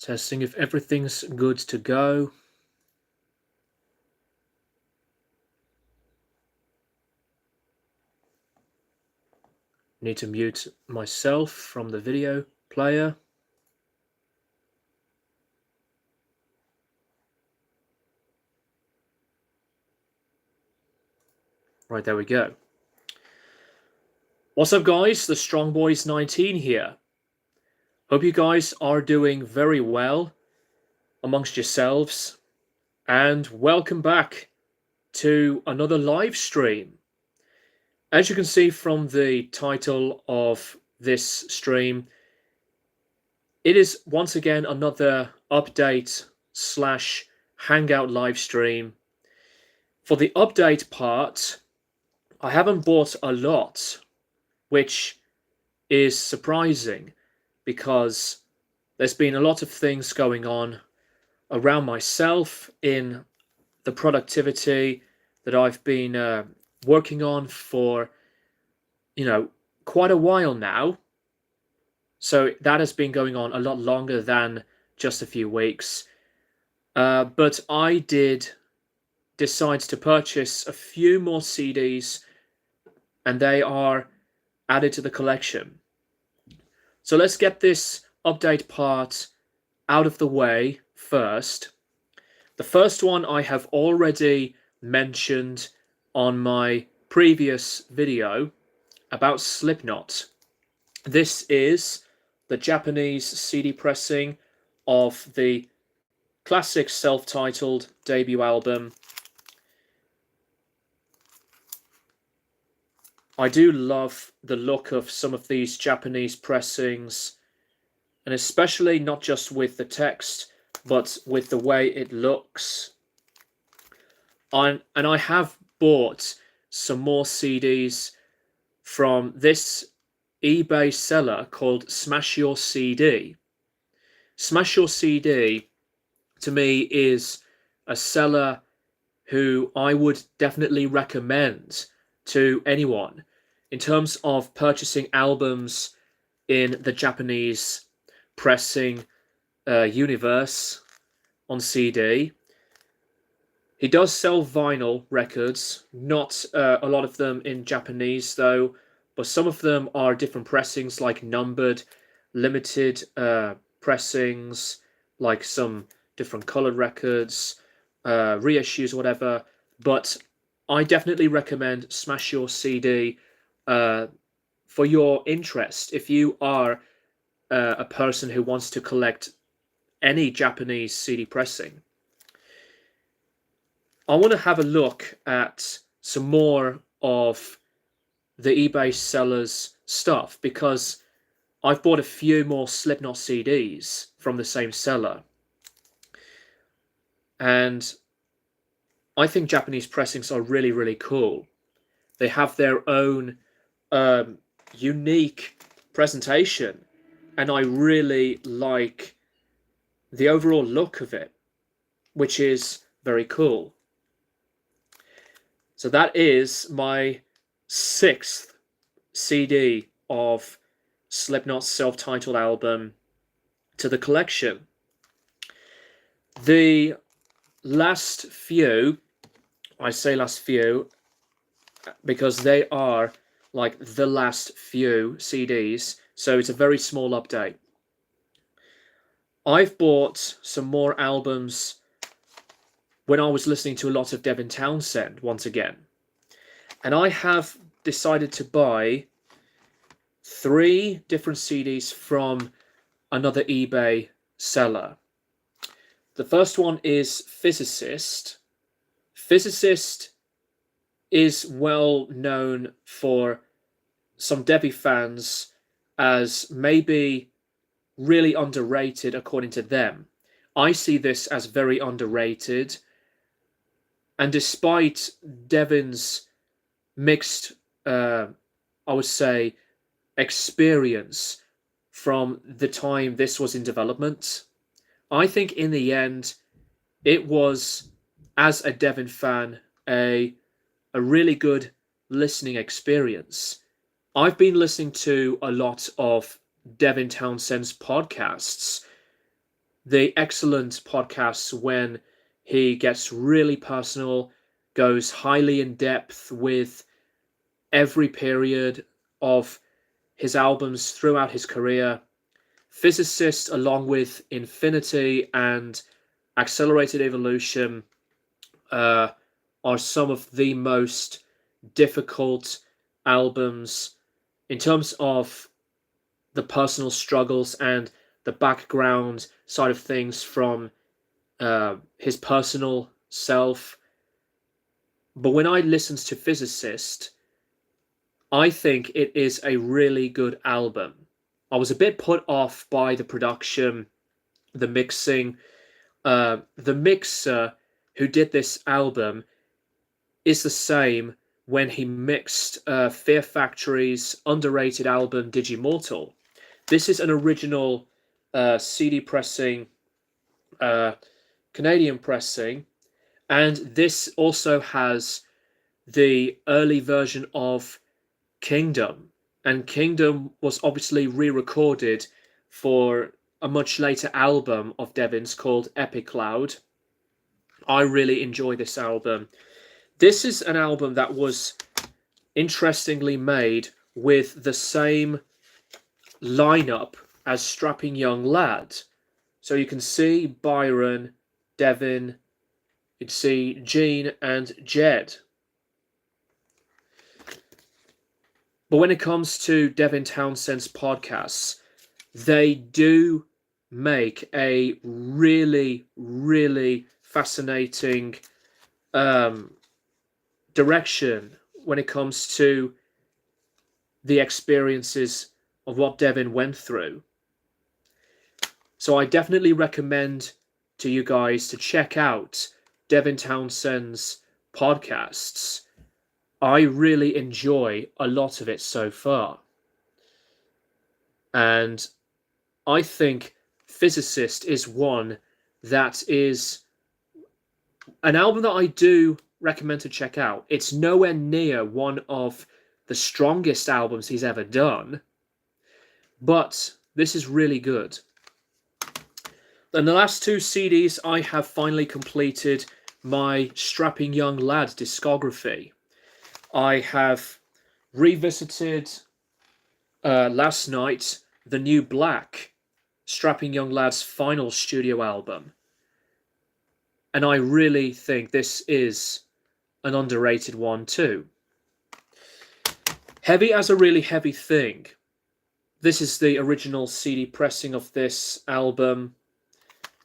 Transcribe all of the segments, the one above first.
Testing if everything's good to go. Need to mute myself from the video player. Right, there we go. What's up, guys? The Strong Boys 19 here. Hope you guys are doing very well amongst yourselves. And welcome back to another live stream. As you can see from the title of this stream, it is once again another update / Hangout live stream. For the update part, I haven't bought a lot, which is surprising because there's been a lot of things going on around myself in the productivity that I've been working on for, quite a while now. So that has been going on a lot longer than just a few weeks. But I did decide to purchase a few more CDs, and they are added to the collection. So let's get this update part out of the way first. The first one I have already mentioned on my previous video about Slipknot. This is the Japanese CD pressing of the classic self-titled debut album. I do love the look of some of these Japanese pressings, and especially not just with the text, but with the way it looks. And I have bought some more CDs from this eBay seller called Smash Your CD. Smash Your CD, to me, is a seller who I would definitely recommend to anyone in terms of purchasing albums in the Japanese pressing universe on CD. He does sell vinyl records, not a lot of them in Japanese though, but some of them are different pressings, like numbered, limited pressings, like some different colored records, reissues, whatever. But I definitely recommend Smash Your CD for your interest. If you are a person who wants to collect any Japanese CD pressing, I want to have a look at some more of the eBay seller's stuff, because I've bought a few more Slipknot CDs from the same seller. And I think Japanese pressings are really, really cool. They have their own unique presentation, and I really like the overall look of it, which is very cool. So that is my 6th CD of Slipknot's self-titled album to the collection. The last few, I say last few because they are like the last few CDs, so it's a very small update. I've bought some more albums when I was listening to a lot of Devin Townsend once again, and I have decided to buy 3 different CDs from another eBay seller. The first one is Physicist. Physicist is well known for some Devi fans as maybe really underrated according to them. I see this as very underrated, and despite Devin's mixed, I would say, experience from the time this was in development, I think in the end it was, as a Devin fan, a really good listening experience. I've been listening to a lot of Devin Townsend's podcasts, the excellent podcasts when he gets really personal, goes highly in depth with every period of his albums throughout his career. Physicist, along with Infinity and Accelerated Evolution, are some of the most difficult albums in terms of the personal struggles and the background side of things from his personal self. But when I listened to Physicist, I think it is a really good album. I was a bit put off by the production, the mixing. The mixer who did this album is the same when he mixed Fear Factory's underrated album Digimortal. This is an original CD pressing, Canadian pressing, and this also has the early version of Kingdom. And Kingdom was obviously re-recorded for a much later album of Devin's called Epic Cloud. I really enjoy this album. This is an album that was interestingly made with the same lineup as Strapping Young Lad. So you can see Byron, Devin, you'd see Gene and Jed. But when it comes to Devin Townsend's podcasts, they do make a really, really fascinating direction when it comes to the experiences of what Devin went through. So I definitely recommend to you guys to check out Devin Townsend's podcasts. I really enjoy a lot of it so far. And I think Physicist is one that is an album that I do recommend to check out. It's nowhere near one of the strongest albums he's ever done, but this is really good. And the last two CDs, I have finally completed my Strapping Young Lad discography. I have revisited last night The New Black, Strapping Young Lad's final studio album. And I really think this is an underrated one too. Heavy as a Really Heavy Thing. This is the original CD pressing of this album.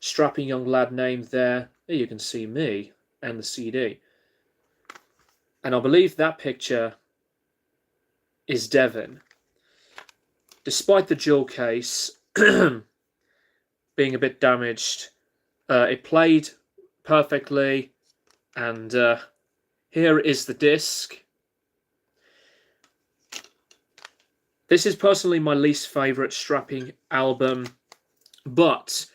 Strapping Young Lad named there. There you can see me and the CD. And I believe that picture is Devin. Despite the jewel case being a bit damaged, it played perfectly, and here is the disc. This is personally my least favourite Strapping album, but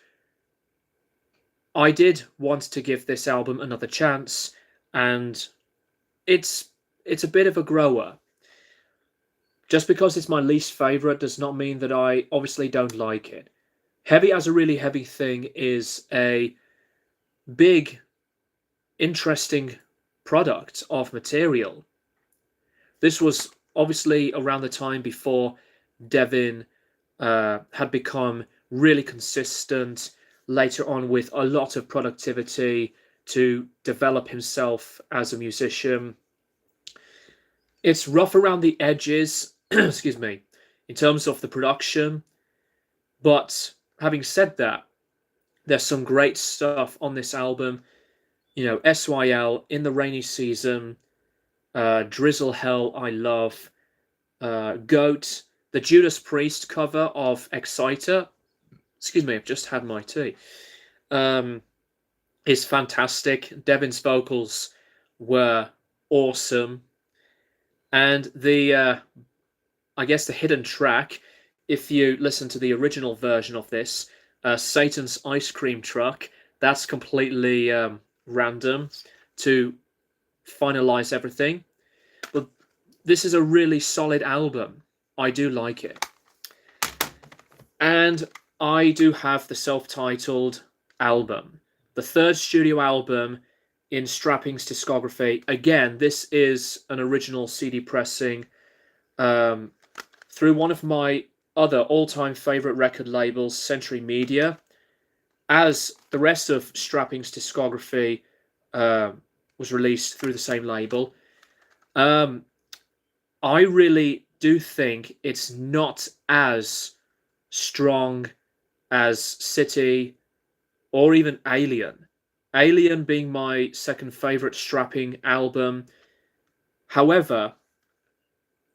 I did want to give this album another chance, and it's a bit of a grower. Just because it's my least favourite does not mean that I obviously don't like it. Heavy as a Really Heavy Thing is a big, interesting product of material. This was obviously around the time before Devin had become really consistent later on with a lot of productivity to develop himself as a musician. It's rough around the edges, excuse me, in terms of the production. But having said that, there's some great stuff on this album. You know, SYL, In the Rainy Season, Drizzle Hell, I Love, Goat, the Judas Priest cover of Exciter. Excuse me, I've just had my tea. Is fantastic. Devin's vocals were awesome. And the, I guess the hidden track, if you listen to the original version of this, Satan's Ice Cream Truck, that's completely random to finalize everything. But this is a really solid album. I do like it. And I do have the self-titled album, the third studio album in Strapping's discography. Again, this is an original CD pressing um, through one of my other all-time favorite record labels, Century Media. As the rest of Strapping's discography was released through the same label, um, I really do think it's not as strong as City or even Alien. Alien being my second favorite Strapping album. However,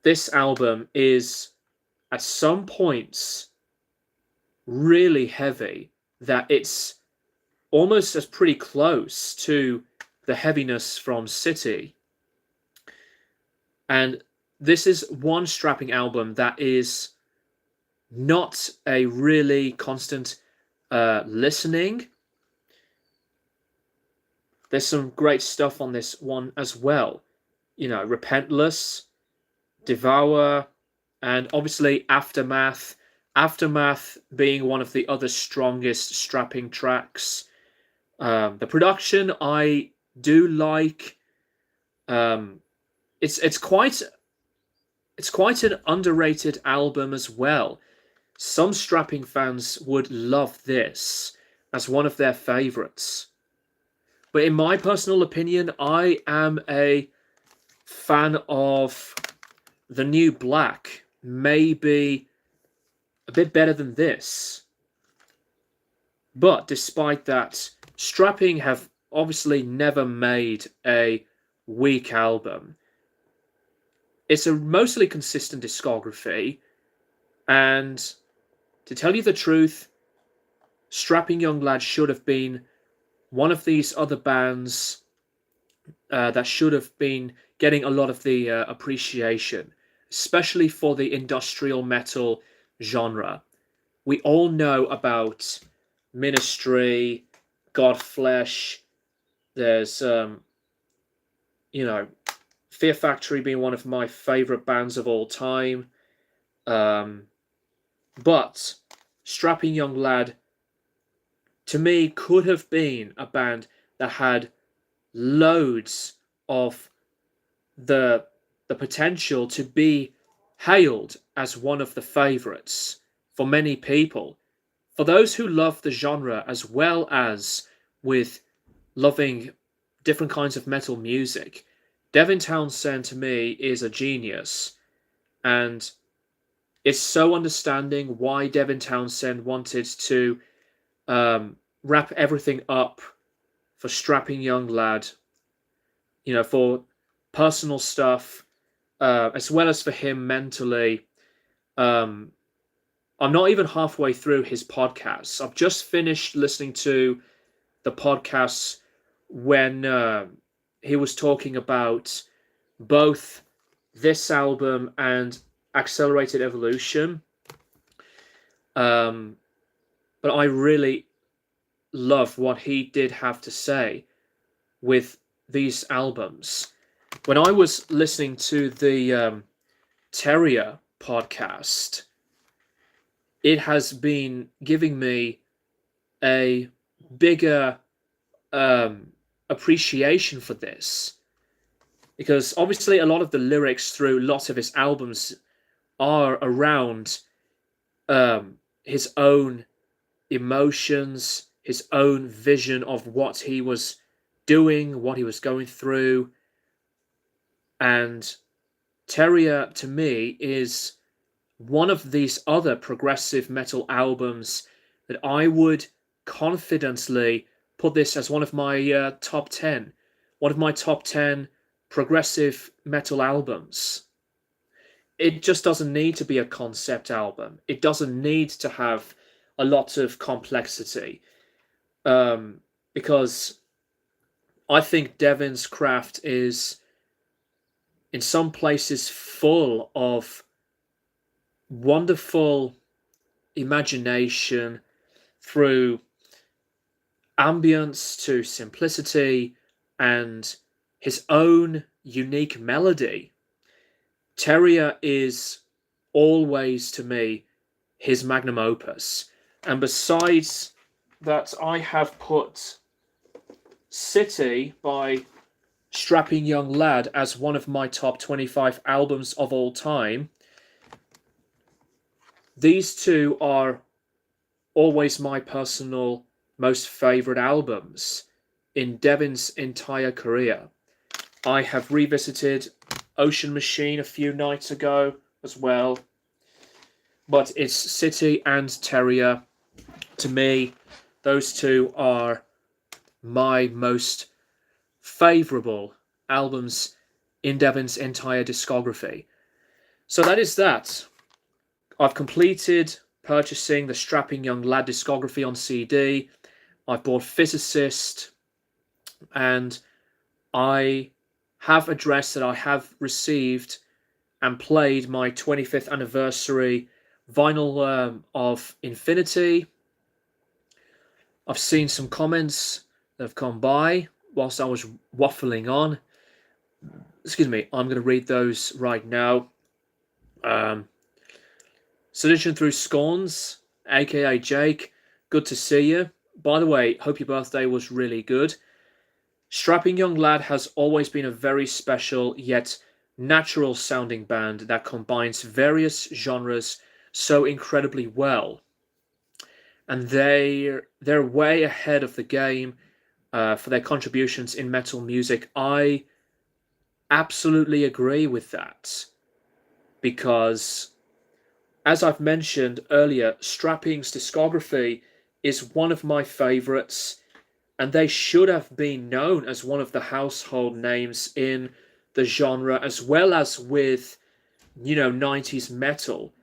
this album is at some points really heavy, that it's almost as pretty close to the heaviness from City. And this is one Strapping album that is not a really constant listening. There's some great stuff on this one as well. You know, Repentless, Devour, and obviously Aftermath. Aftermath being one of the other strongest Strapping tracks. The production I do like. It's quite an underrated album as well. Some Strapping fans would love this as one of their favorites. But in my personal opinion, I am a fan of The New Black. Maybe a bit better than this. But despite that, Strapping have obviously never made a weak album. It's a mostly consistent discography, and to tell you the truth, Strapping Young Lad should have been one of these other bands that should have been getting a lot of the appreciation, especially for the industrial metal genre. We all know about Ministry, Godflesh. There's, Fear Factory being one of my favorite bands of all time. But Strapping Young Lad, to me, could have been a band that had loads of the potential to be hailed as one of the favorites for many people. For those who love the genre as well as with loving different kinds of metal music, Devin Townsend to me is a genius, and it's so understanding why Devin Townsend wanted to wrap everything up for Strapping Young Lad, for personal stuff, as well as for him mentally. I'm not even halfway through his podcasts. I've just finished listening to the podcasts when he was talking about both this album and Accelerated Evolution. But I really love what he did have to say with these albums. When I was listening to the Terrier podcast, it has been giving me a bigger appreciation for this, because obviously a lot of the lyrics through lots of his albums are around his own emotions, his own vision of what he was doing, what he was going through. And Terrier, to me, is one of these other progressive metal albums that I would confidently put this as one of my top 10. One of my top 10 progressive metal albums. It just doesn't need to be a concept album. It doesn't need to have a lot of complexity. Because I think Devin's craft is in some places full of wonderful imagination, through ambience to simplicity and his own unique melody. Terrier is always, to me, his magnum opus. And besides that, I have put City by Strapping Young Lad as one of my top 25 albums of all time. These two are always my personal most favourite albums in Devin's entire career. I have revisited Ocean Machine a few nights ago as well, but it's City and Terrier. To me, those two are my most favourable albums in Devin's entire discography. So that is that. I've completed purchasing the Strapping Young Lad discography on CD. I've bought Physicist, and I have addressed that I have received and played my 25th anniversary vinyl of Infinity. I've seen some comments that have come by whilst I was waffling on. Excuse me, I'm going to read those right now. Sedition Through Scorns, aka Jake, good to see you. By the way, hope your birthday was really good. Strapping Young Lad has always been a very special yet natural sounding band that combines various genres so incredibly well. And they're way ahead of the game for their contributions in metal music. I absolutely agree with that, because as I've mentioned earlier, Strapping's discography is one of my favourites, and they should have been known as one of the household names in the genre, as well as with, 90s metal,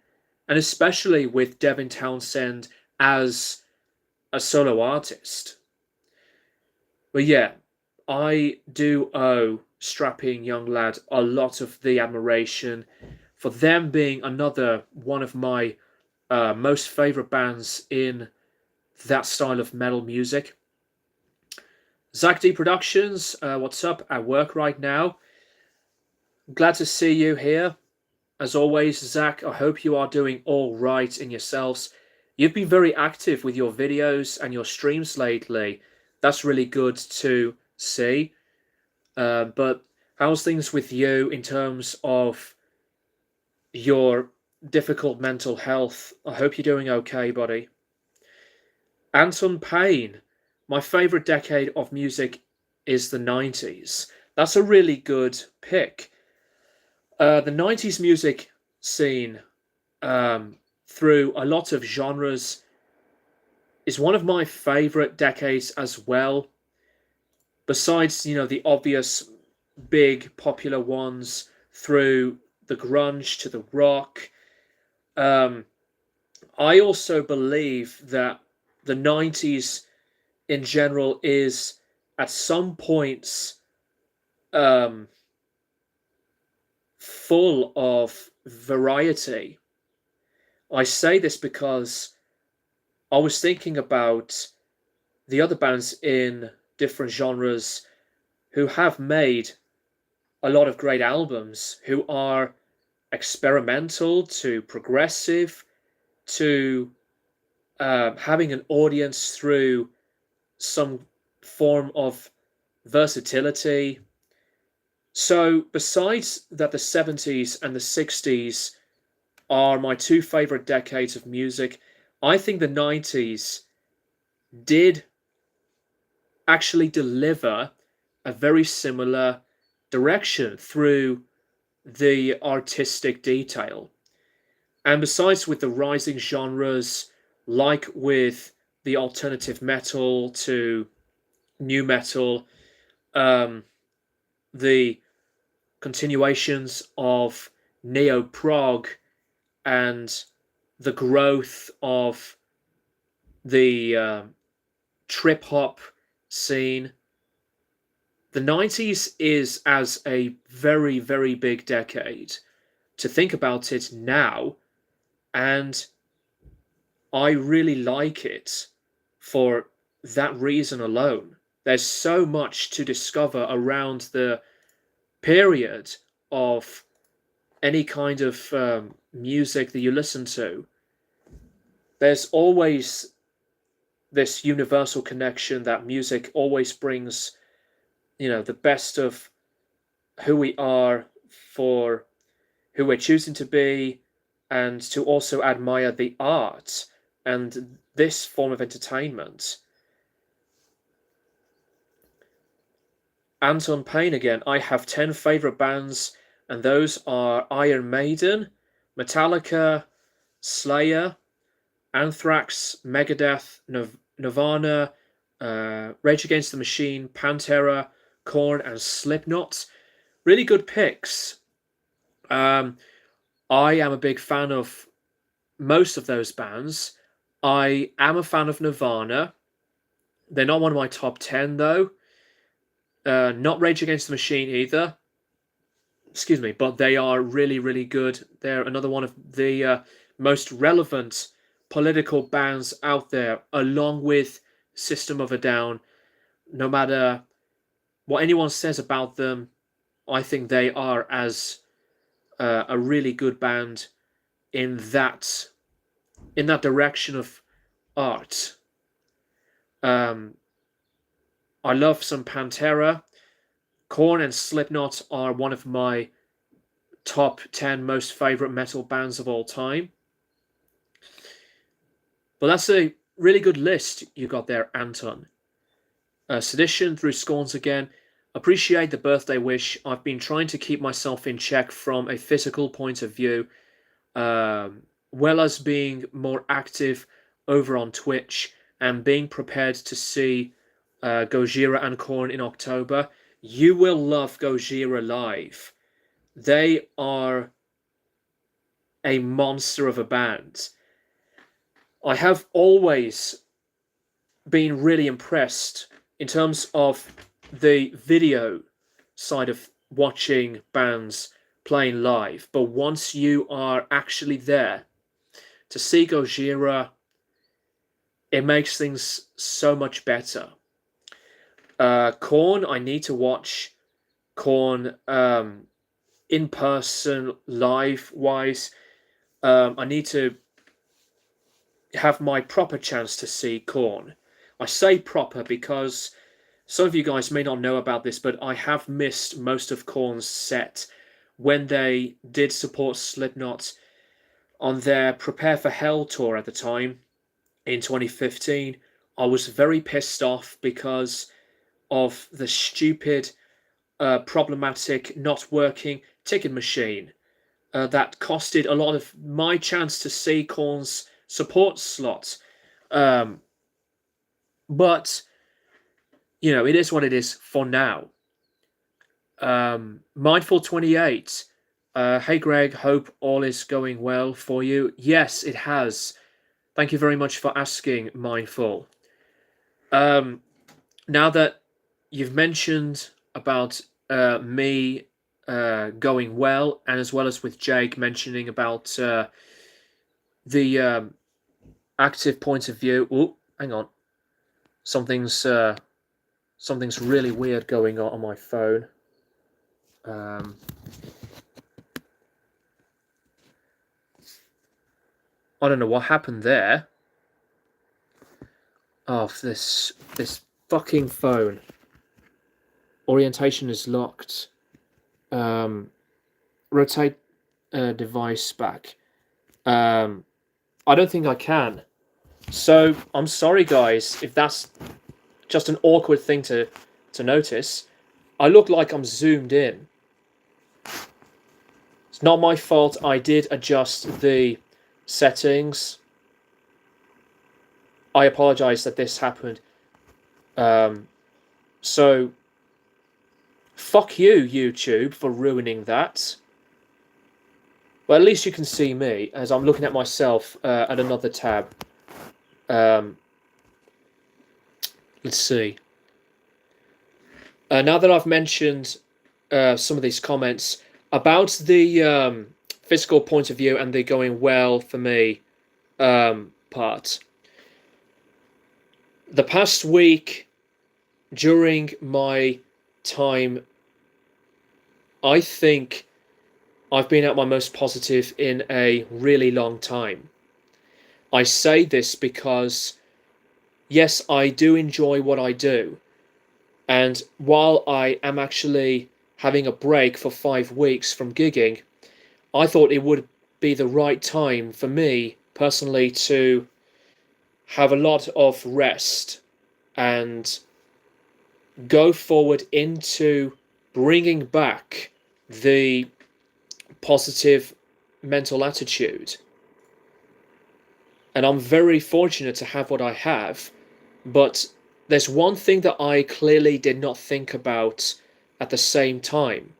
and especially with Devin Townsend as a solo artist. But yeah, I do owe Strapping Young Lad a lot of the admiration for them being another one of my most favourite bands in that style of metal music. Zach D Productions, what's up? At work right now. Glad to see you here. As always, Zach, I hope you are doing all right in yourselves. You've been very active with your videos and your streams lately. That's really good to see. But how's things with you in terms of your difficult mental health? I hope you're doing okay, buddy. Anton Payne, my favourite decade of music is the 90s. That's a really good pick. The 90s music scene, through a lot of genres, is one of my favourite decades as well. Besides, the obvious big popular ones, through the grunge to the rock. I also believe that the 90s in general is at some points full of variety. I say this because I was thinking about the other bands in different genres who have made a lot of great albums, who are experimental to progressive to having an audience through some form of versatility. So besides that, the 70s and the 60s are my two favourite decades of music, I think the 90s did actually deliver a very similar direction through the artistic detail. And besides, with the rising genres, like with the alternative metal to new metal, the continuations of neo-prog and the growth of the trip-hop scene, the 90s is as a very, very big decade to think about it now, and I really like it for that reason alone. There's so much to discover around the period of any kind of music that you listen to. There's always this universal connection that music always brings, the best of who we are for who we're choosing to be, and to also admire the art and this form of entertainment. Anton Payne again. I have 10 favourite bands, and those are Iron Maiden, Metallica, Slayer, Anthrax, Megadeth, Nirvana, Rage Against the Machine, Pantera, Korn, and Slipknot. Really good picks. I am a big fan of most of those bands. I am a fan of Nirvana. They're not one of my top 10 though. Not Rage Against the Machine either. Excuse me, but they are really, really good. They're another one of the most relevant political bands out there, along with System of a Down. No matter what anyone says about them, I think they are as a really good band in that direction of art. I love some Pantera. Korn and Slipknot are one of my top 10 most favorite metal bands of all time. But that's a really good list you got there, Anton. Sedition through Scorns again. Appreciate the birthday wish. I've been trying to keep myself in check from a physical point of view, well as being more active over on Twitch and being prepared to see Gojira and Korn in October. You will love Gojira live. They are a monster of a band. I have always been really impressed in terms of the video side of watching bands playing live. But once you are actually there to see Gojira, it makes things so much better. Korn, I need to watch Korn in person, live-wise. I need to have my proper chance to see Korn. I say proper because some of you guys may not know about this, but I have missed most of Korn's set when they did support Slipknot on their Prepare for Hell tour at the time in 2015. I was very pissed off because of the stupid, problematic, not working ticket machine that costed a lot of my chance to see Korn's support slot. But it is what it is for now. Mindful 28. Hey Greg, hope all is going well for you. Yes, it has. Thank you very much for asking, Mindful. Now that you've mentioned about me going well, and as well as with Jake mentioning about the active point of view. Oh, hang on. Something's really weird going on my phone. I don't know what happened there. Oh, this fucking phone. Orientation is locked. Rotate device back. I don't think I can. So I'm sorry, guys, if that's just an awkward thing to notice. I look like I'm zoomed in. It's not my fault. I did adjust the settings. I apologize that this happened. So fuck you, YouTube, for ruining that. But at least you can see me as I'm looking at myself at another tab. Let's see. Now that I've mentioned some of these comments about the physical point of view and the going well for me part. The past week, during my time, I think I've been at my most positive in a really long time. I say this because yes, I do enjoy what I do. And while I am actually having a break for 5 weeks from gigging, I thought it would be the right time for me personally to have a lot of rest and go forward into bringing back the positive mental attitude. And I'm very fortunate to have what I have, but there's one thing that I clearly did not think about at the same time,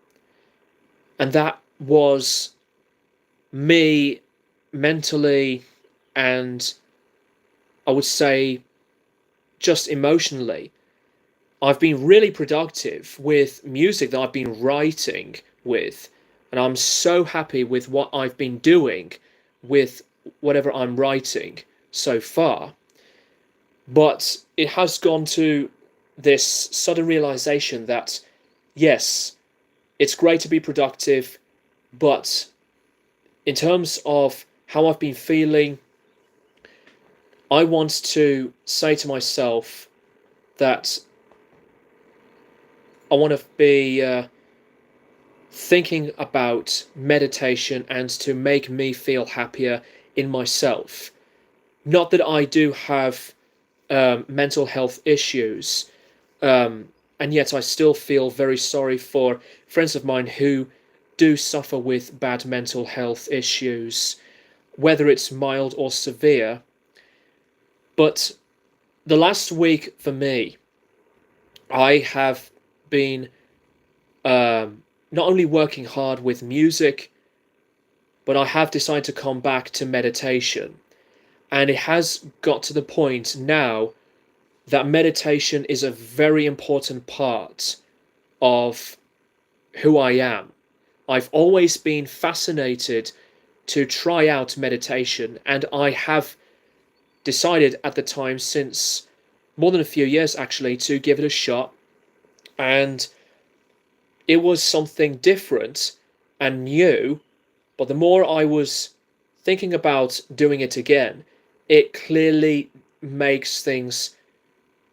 and that was me mentally and I would say just emotionally. I've been really productive with music that I've been writing with, and I'm so happy with what I've been doing with whatever I'm writing so far. But it has gone to this sudden realization that yes, it's great to be productive, but in terms of how I've been feeling, I want to say to myself that I want to be thinking about meditation and to make me feel happier in myself. Not that I do have mental health issues, and yet I still feel very sorry for friends of mine who do suffer with bad mental health issues, whether it's mild or severe. But the last week for me, I have been not only working hard with music, but I have decided to come back to meditation. And it has got to the point now that meditation is a very important part of who I am. I've always been fascinated to try out meditation, and I have decided at the time, since more than a few years actually, to give it a shot. And it was something different and new, but the more I was thinking about doing it again, it clearly makes things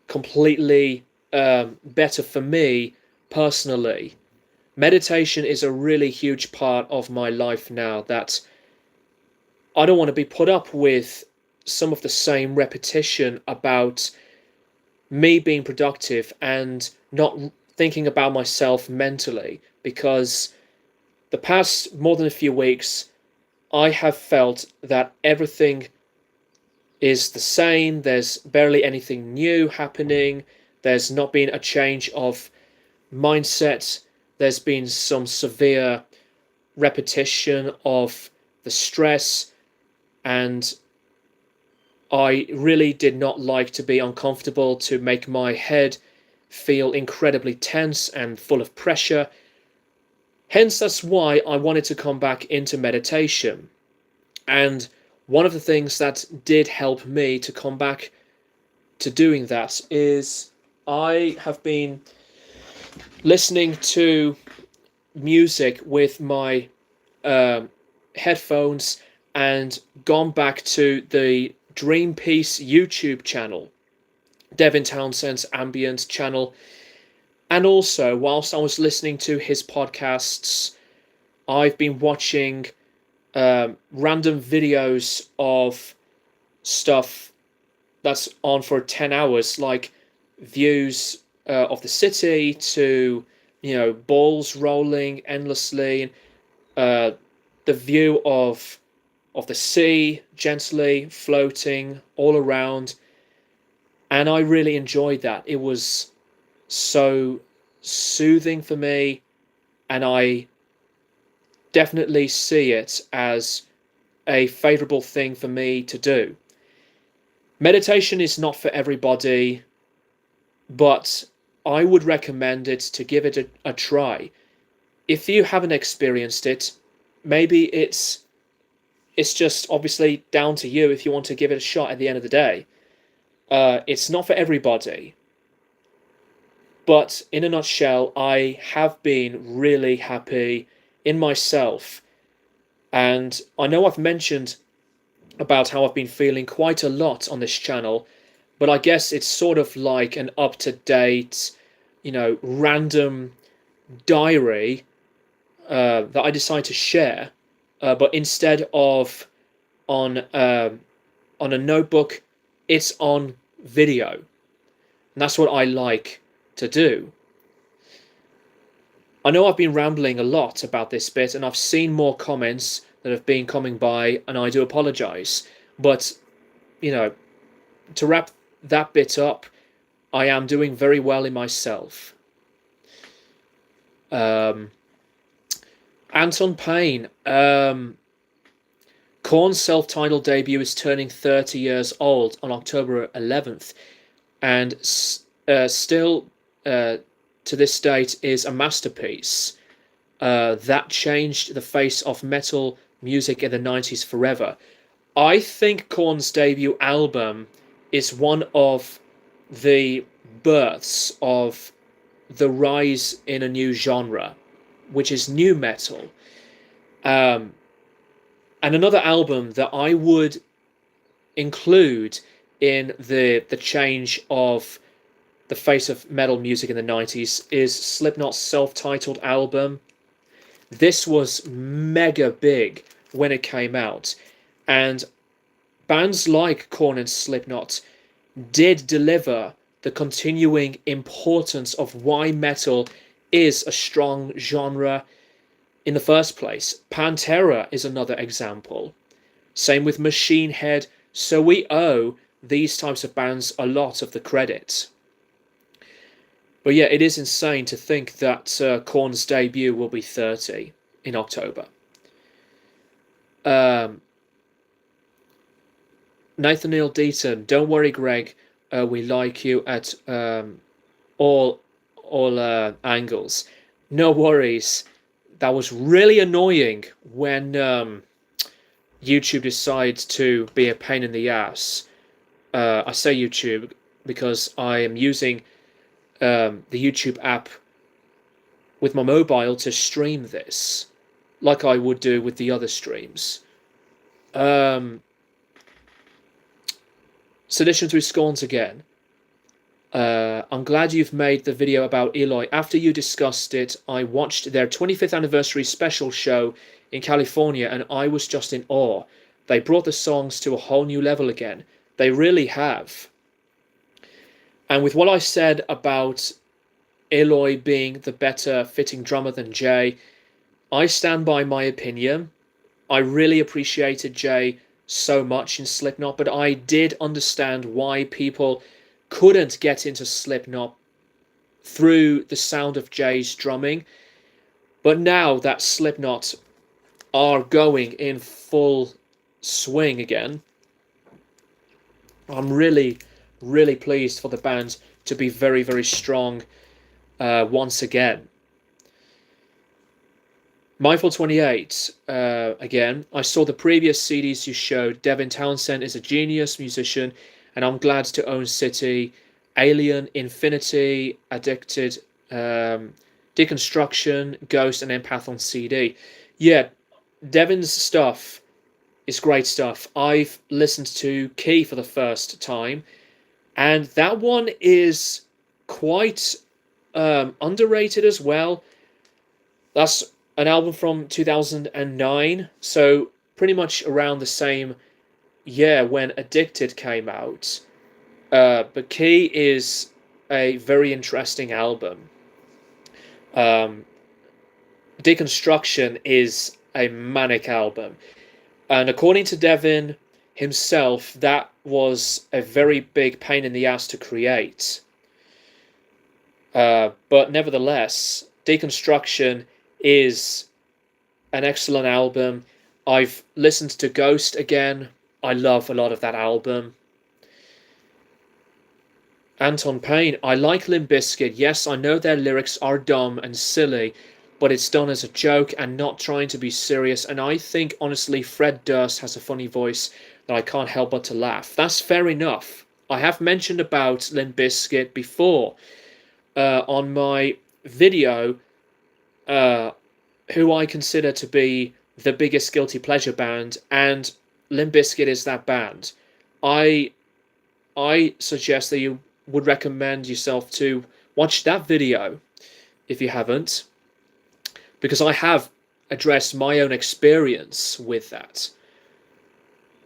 completely better for me personally. Meditation is a really huge part of my life now, that I don't want to be put up with some of the same repetition about me being productive and not thinking about myself mentally, because the past more than a few weeks I have felt that everything is the same. There's barely anything new happening. There's not been a change of mindset. There's been some severe repetition of the stress, and I really did not like to be uncomfortable, to make my head feel incredibly tense and full of pressure. Hence, that's why I wanted to come back into meditation. And one of the things that did help me to come back to doing that is I have been listening to music with my headphones and gone back to the Dream Peace YouTube channel, Devin Townsend's ambient channel. And also, whilst I was listening to his podcasts, I've been watching random videos of stuff that's on for 10 hours, like views of the city, to, balls rolling endlessly, the view of the sea gently floating all around. And I really enjoyed that. It was so soothing for me, and I definitely see it as a favorable thing for me to do. Meditation is not for everybody, but I would recommend it to give it a try. If you haven't experienced it, maybe it's just obviously down to you if you want to give it a shot at the end of the day. It's not for everybody. But in a nutshell, I have been really happy in myself. And I know I've mentioned about how I've been feeling quite a lot on this channel, but I guess it's sort of like an up-to-date, random diary that I decide to share, but instead of on on a notebook, it's on video, and that's what I like to do. I know I've been rambling a lot about this bit, and I've seen more comments that have been coming by, and I do apologise. But, to wrap that bit up, I am doing very well in myself. Anton Payne. Korn's self-titled debut is turning 30 years old on October 11th, and still to this date is a masterpiece that changed the face of metal music in the 90s forever. I think Korn's debut album is one of the births of the rise in a new genre, which is new metal. And another album that I would include in the change of the face of metal music in the 90s is Slipknot's self-titled album. This was mega big when it came out, and bands like Korn and Slipknot did deliver the continuing importance of why metal is a strong genre in the first place. Pantera is another example. Same with Machine Head, so we owe these types of bands a lot of the credit. But yeah, it is insane to think that Korn's debut will be 30 in October. Nathaniel Deaton, don't worry, Greg. We like you at all angles. No worries. That was really annoying when YouTube decides to be a pain in the ass. I say YouTube because I am using the YouTube app with my mobile to stream this, like I would do with the other streams. Sedition through Scorns again. I'm glad you've made the video about Eloy. After you discussed it, I watched their 25th anniversary special show in California, and I was just in awe. They brought the songs to a whole new level again. They really have. And with what I said about Eloy being the better fitting drummer than Jay, I stand by my opinion. I really appreciated Jay so much in Slipknot, but I did understand why people couldn't get into Slipknot through the sound of Jay's drumming. But now that Slipknot are going in full swing again, I'm really pleased for the band to be very, very strong once again. Mindful28, again, I saw the previous CDs you showed. Devin Townsend is a genius musician, and I'm glad to own City, Alien, Infinity, Addicted, Deconstruction, Ghost, and Empath on CD. Yeah, Devin's stuff is great stuff. I've listened to Key for the first time, and that one is quite underrated as well. That's an album from 2009, so pretty much around the same year when Addicted came out. But Key is a very interesting album. Deconstruction is a manic album, and according to Devin himself, that was a very big pain in the ass to create. But nevertheless, Deconstruction is an excellent album. I've listened to Ghost again. I love a lot of that album. Anton Payne, I like Limp Bizkit. Yes, I know their lyrics are dumb and silly, but it's done as a joke and not trying to be serious. And I think, honestly, Fred Durst has a funny voice that I can't help but to laugh. That's fair enough. I have mentioned about Limp Bizkit before on my video, who I consider to be the biggest guilty pleasure band, and Limp Bizkit is that band. I I suggest that you would recommend yourself to watch that video if you haven't, because I have addressed my own experience with that,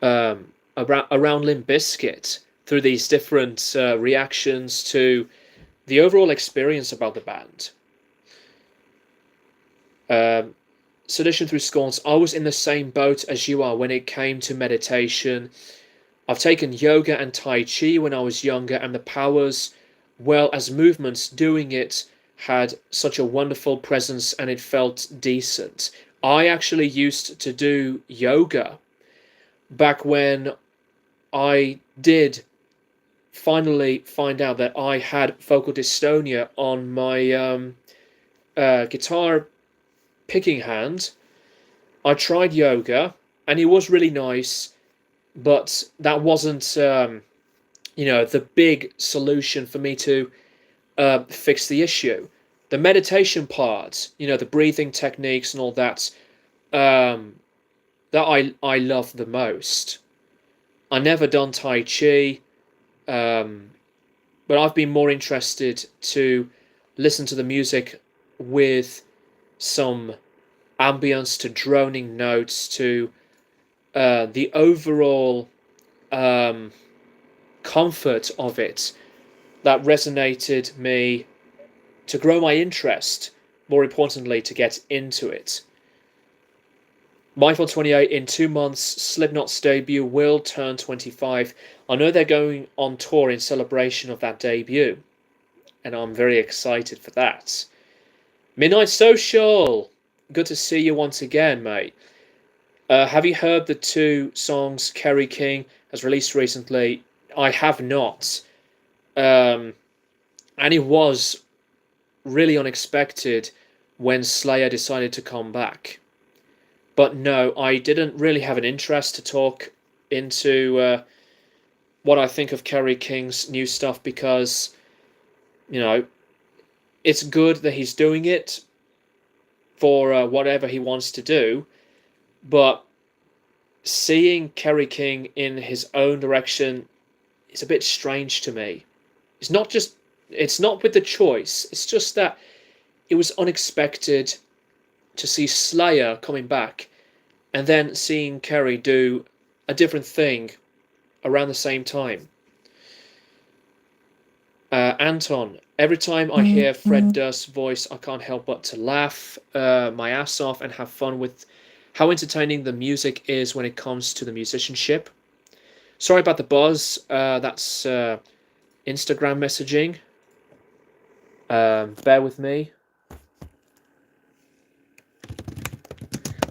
around Limp Bizkit, through these different reactions to the overall experience about the band. Sedition through Scorns, I was in the same boat as you are when it came to meditation. I've taken yoga and Tai Chi when I was younger, and the powers, well as movements, doing it had such a wonderful presence and it felt decent. I actually used to do yoga back when I did finally find out that I had vocal dystonia on my guitar picking hand. I tried yoga and it was really nice, but that wasn't the big solution for me to fix the issue. The meditation part, the breathing techniques and all that, that I love the most. I never done Tai Chi, but I've been more interested to listen to the music with some ambience, to droning notes, to the overall comfort of it that resonated me, to grow my interest, more importantly, to get into it. Mindful 28, in 2 months, Slipknot's debut will turn 25. I know they're going on tour in celebration of that debut, and I'm very excited for that. Midnight Social, good to see you once again, mate. Have you heard the 2 songs Kerry King has released recently? I have not. And it was really unexpected when Slayer decided to come back. But no, I didn't really have an interest to talk into what I think of Kerry King's new stuff, because, it's good that he's doing it for whatever he wants to do, but seeing Kerry King in his own direction is a bit strange to me. It's not with the choice, it's just that it was unexpected to see Slayer coming back and then seeing Kerry do a different thing around the same time. Anton, every time I hear Fred Durst's voice, I can't help but to laugh my ass off and have fun with how entertaining the music is when it comes to the musicianship. Sorry about the buzz. That's Instagram messaging. Bear with me.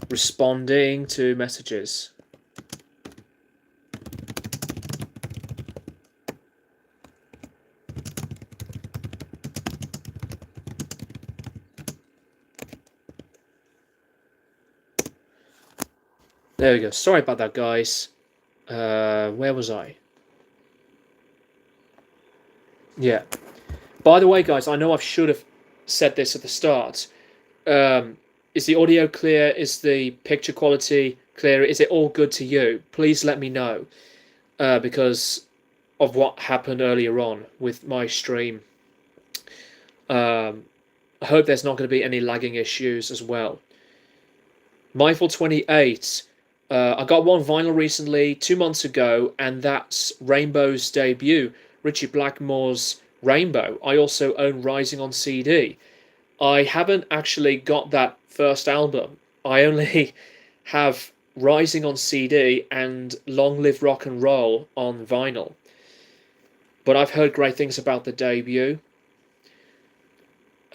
Responding to messages. There we go. Sorry about that, guys. Where was I? Yeah. By the way, guys, I know I should have said this at the start. Is the audio clear? Is the picture quality clear? Is it all good to you? Please let me know, because of what happened earlier on with my stream. I hope there's not going to be any lagging issues as well. Mindful 28. I got one vinyl recently, 2 months ago, and that's Rainbow's debut, Richie Blackmore's Rainbow. I also own Rising on CD. I haven't actually got that first album. I only have Rising on CD and Long Live Rock and Roll on vinyl. But I've heard great things about the debut.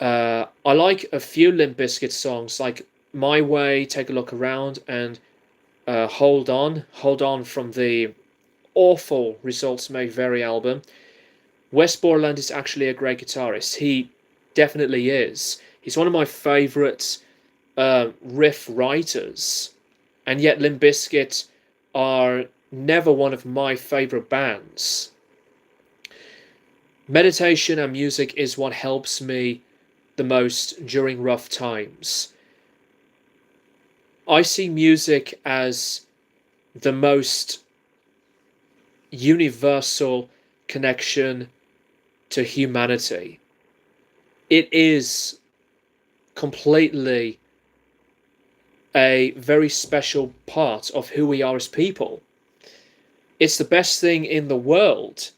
I like a few Limp Bizkit songs, like My Way, Take a Look Around, and Hold On from the awful Results May Vary album. Wes Borland is actually a great guitarist. He definitely is. He's one of my favourite riff writers, and yet Limp Bizkit are never one of my favourite bands. Meditation and music is what helps me the most during rough times. I see music as the most universal connection to humanity. It is completely a very special part of who we are as people. It's the best thing in the world,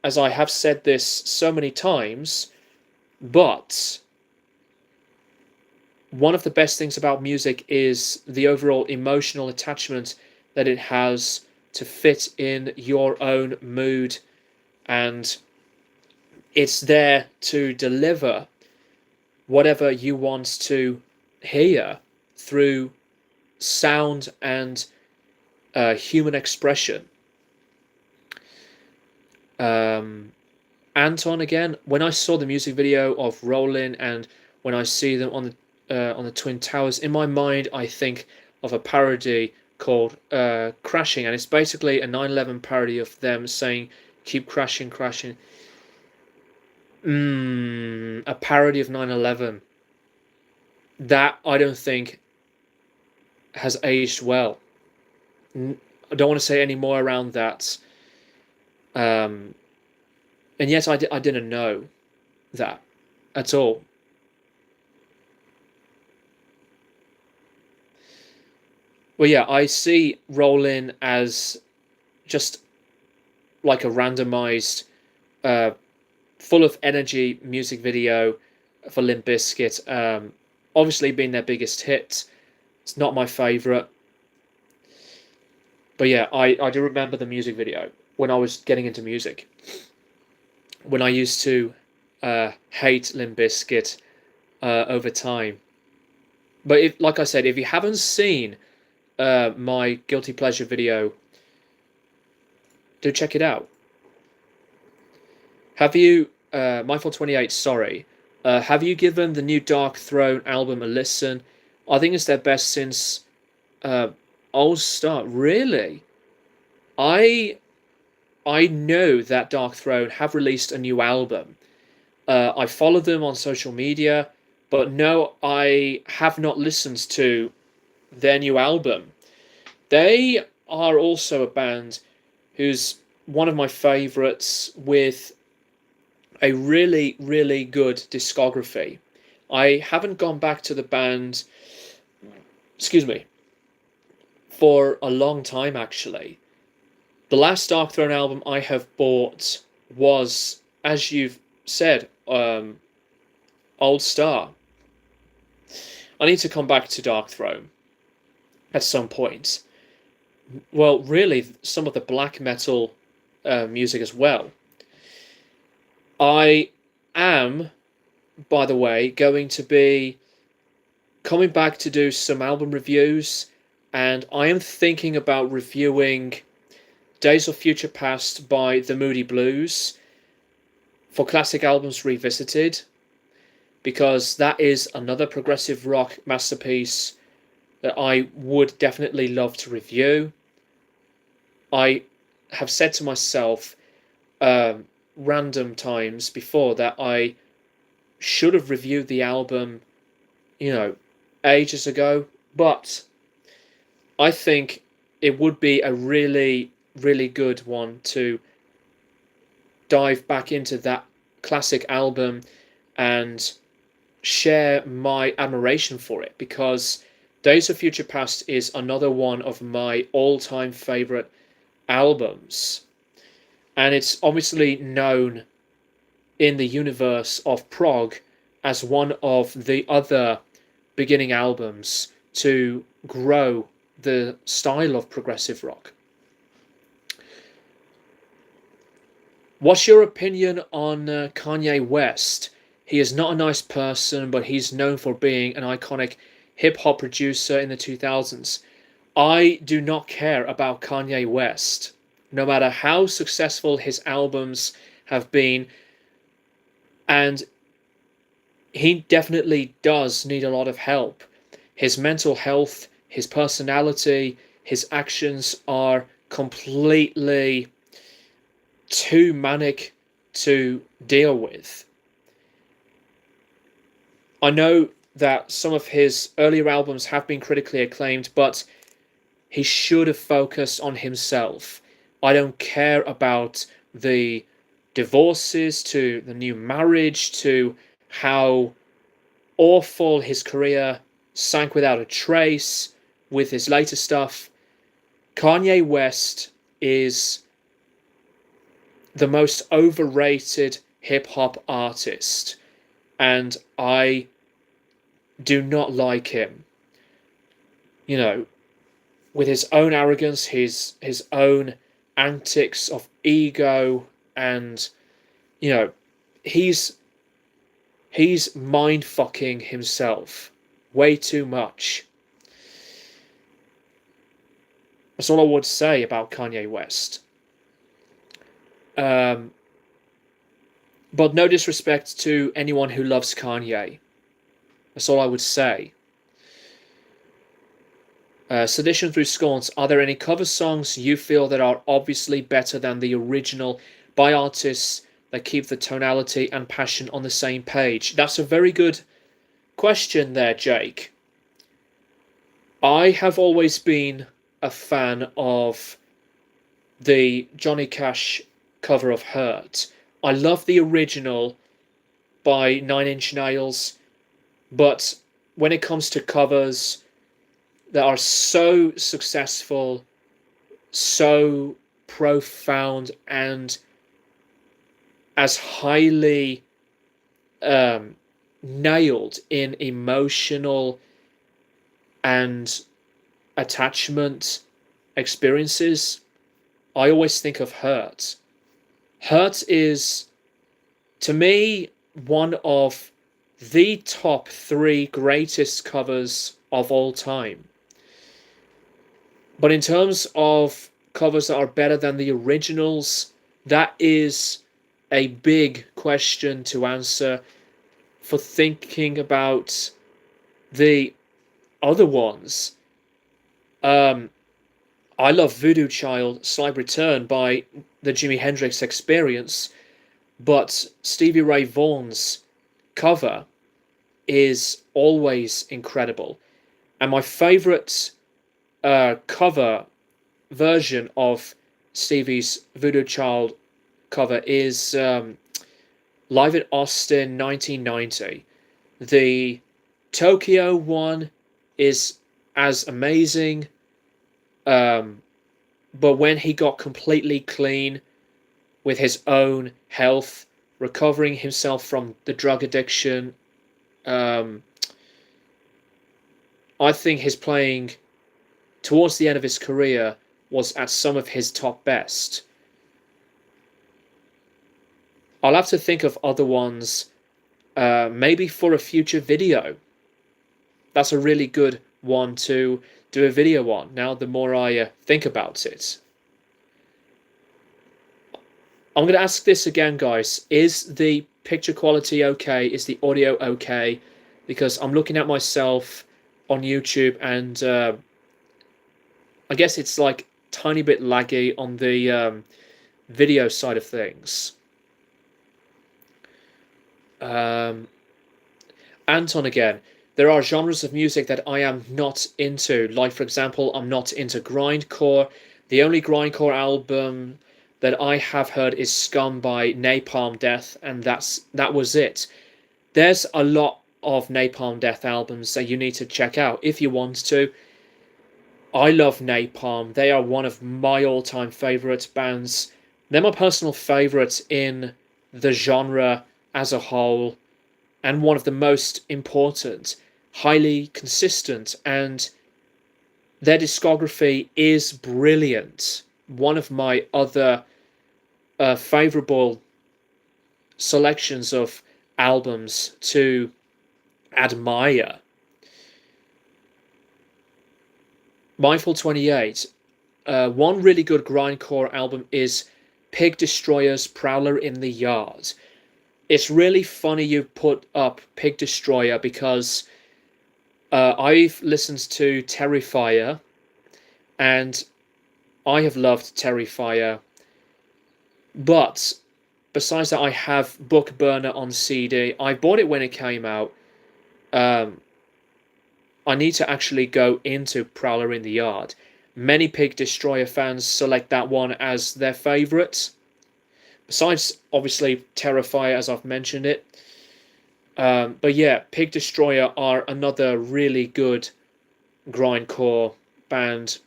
as I have said this so many times, but one of the best things about music is the overall emotional attachment that it has to fit in your own mood, and it's there to deliver whatever you want to hear through sound and human expression. Anton, again, when I saw the music video of Rollin' and when I see them on the Twin Towers, in my mind I think of a parody called Crashing, and it's basically a 9/11 parody of them saying keep crashing, crashing. A parody of 9/11. That I don't think has aged well. I don't want to say any more around that. And yet I didn't know that at all. Well, yeah, I see Rollin' as just like a randomized, full of energy music video for Limp Bizkit. Obviously being their biggest hit. It's not my favourite. But yeah, I do remember the music video when I was getting into music. When I used to hate Limp Bizkit over time. But if, like I said, if you haven't seen my guilty pleasure video, do check it out. Have you, Mindful28, sorry, have you given the new Dark Throne album a listen? I think it's their best since All Star. Really? I know that Dark Throne have released a new album. I follow them on social media, but no, I have not listened to their new album. They are also a band who's one of my favourites with a really, really good discography. I haven't gone back to the band, excuse me, for a long time actually. The last Dark Throne album I have bought was, as you've said, Old Star. I need to come back to Dark Throne at some point. Well, really, some of the black metal music as well. I am, by the way, going to be coming back to do some album reviews, and I am thinking about reviewing Days of Future Past by The Moody Blues for Classic Albums Revisited, because that is another progressive rock masterpiece that I would definitely love to review. I have said to myself random times before that I should have reviewed the album, ages ago, but I think it would be a really, really good one to dive back into that classic album and share my admiration for it, because Days of Future Past is another one of my all-time favorite albums, and it's obviously known in the universe of prog as one of the other beginning albums to grow the style of progressive rock. What's your opinion on Kanye West? He is not a nice person, but he's known for being an iconic hip-hop producer in the 2000s. I do not care about Kanye West. No matter how successful his albums have been, and he definitely does need a lot of help. His mental health, his personality, his actions are completely too manic to deal with. I know that some of his earlier albums have been critically acclaimed, but he should have focused on himself. I don't care about the divorces, to the new marriage, to how awful his career sank without a trace with his later stuff. Kanye West is the most overrated hip hop artist, and I do not like him. You know, with his own arrogance, his own antics of ego, and you know, he's mind fucking himself way too much. That's all I would say about Kanye West. But no disrespect to anyone who loves Kanye. That's all I would say. Sedition Through Scorns. Are there any cover songs you feel that are obviously better than the original by artists that keep the tonality and passion on the same page? That's a very good question there, Jake. I have always been a fan of the Johnny Cash cover of Hurt. I love the original by Nine Inch Nails, but when it comes to covers that are so successful, so profound, and as highly nailed in emotional and attachment experiences, I always think of Hurt. Hurt is, to me, one of the top 3 greatest covers of all time. But in terms of covers that are better than the originals, that is a big question to answer for thinking about the other ones. I love Voodoo Child, Slight Return by the Jimi Hendrix Experience, but Stevie Ray Vaughan's cover is always incredible. And my favourite cover version of Stevie's Voodoo Child cover is Live at Austin 1990. The Tokyo one is as amazing, but when he got completely clean with his own health, recovering himself from the drug addiction, I think his playing towards the end of his career was at some of his top best. I'll have to think of other ones, maybe for a future video. That's a really good one to do a video on, now the more I think about it. I'm going to ask this again, guys. Is the picture quality okay? Is the audio okay? Because I'm looking at myself on YouTube, and I guess it's like tiny bit laggy on the video side of things. Anton again. There are genres of music that I am not into. Like, for example, I'm not into grindcore. The only grindcore album that I have heard is Scum by Napalm Death, and that was it. There's a lot of Napalm Death albums that you need to check out if you want to. I love Napalm. They are one of my all-time favourite bands. They're my personal favourites in the genre as a whole, and one of the most important, highly consistent, and their discography is brilliant. One of my other favourable selections of albums to admire. Mindful 28. One really good grindcore album is Pig Destroyer's Prowler in the Yard. It's really funny you put up Pig Destroyer, because I've listened to Terrifier, and I have loved Terrifier. But besides that, I have Book Burner on CD. I bought it when it came out. I need to actually go into Prowler in the Yard. Many Pig Destroyer fans select that one as their favourite. Besides, obviously, Terrifier, as I've mentioned it. But yeah, Pig Destroyer are another really good grindcore band.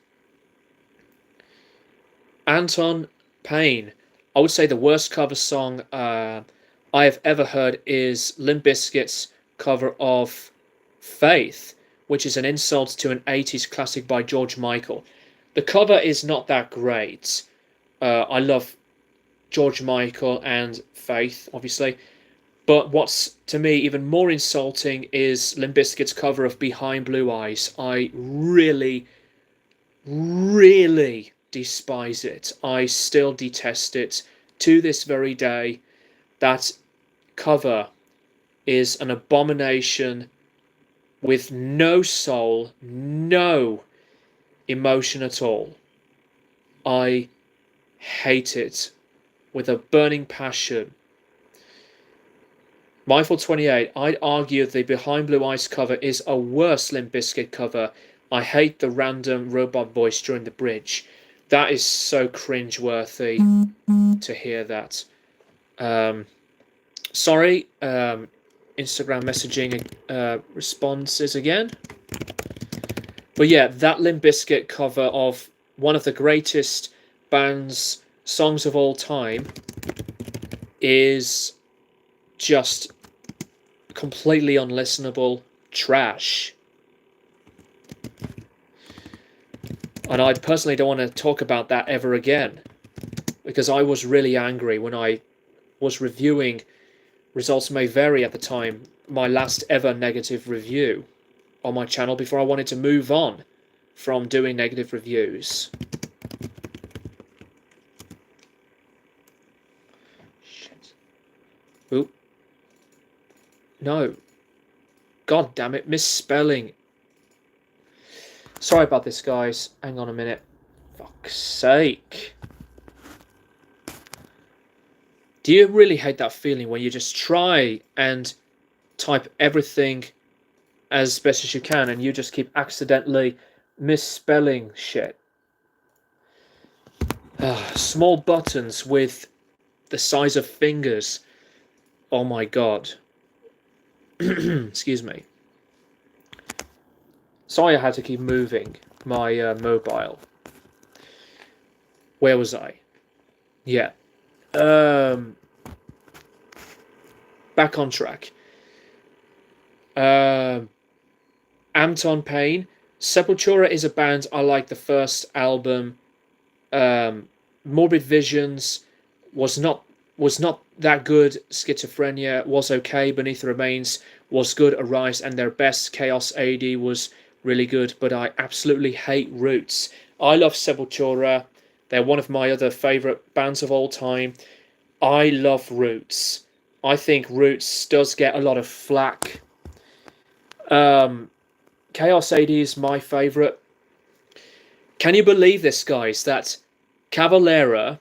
Anton Payne. I would say the worst cover song I have ever heard is Limp Bizkit's cover of Faith, which is an insult to an 80s classic by George Michael. The cover is not that great. I love George Michael and Faith, obviously. But what's to me even more insulting is Limp Bizkit's cover of Behind Blue Eyes. I really, really despise it. I still detest it to this very day. That cover is an abomination with no soul, no emotion at all. I hate it with a burning passion. Mindful28, I'd argue the Behind Blue Eyes cover is a worse Limp Bizkit cover. I hate the random robot voice during the bridge. That is so cringe-worthy to hear that. Sorry, Instagram messaging responses again. But yeah, that Limp Bizkit cover of one of the greatest band's songs of all time is just completely unlistenable trash. And I personally don't want to talk about that ever again, because I was really angry when I was reviewing Results May Vary at the time, my last ever negative review on my channel, before I wanted to move on from doing negative reviews. Shit. Oop. No. God damn it, misspelling. Sorry about this, guys. Hang on a minute. Fuck's sake. Do you really hate that feeling when you just try and type everything as best as you can and you just keep accidentally misspelling shit? Small buttons with the size of fingers. Oh my god. Excuse me. Sorry I had to keep moving my mobile. Where was I? Yeah. Back on track. Anton Payne. Sepultura is a band I like the first album. Morbid Visions was not that good. Schizophrenia was okay. Beneath the Remains was good. Arise and their best. Chaos AD was really good, but I absolutely hate Roots. I love Sepultura. They're one of my other favourite bands of all time. I love Roots. I think Roots does get a lot of flack. Chaos AD is my favourite. Can you believe this, guys, that Cavalera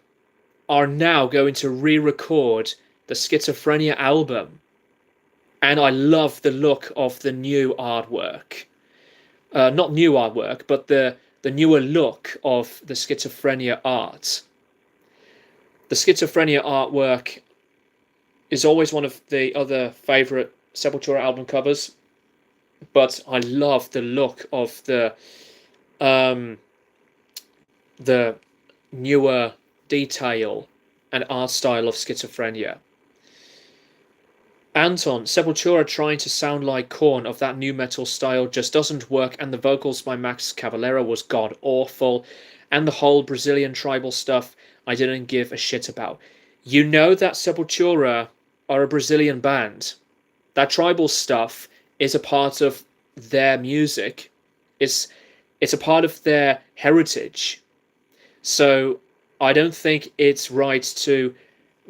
are now going to re-record the Schizophrenia album? And I love the look of the new artwork. Not new artwork, but the newer look of the Schizophrenia art. The Schizophrenia artwork is always one of the other favourite Sepultura album covers, but I love the look of the newer detail and art style of Schizophrenia. Anton, Sepultura trying to sound like Korn of that new metal style just doesn't work, and the vocals by Max Cavalera was god awful, and the whole Brazilian tribal stuff I didn't give a shit about. You know that Sepultura are a Brazilian band. That tribal stuff is a part of their music. It's a part of their heritage. So I don't think it's right to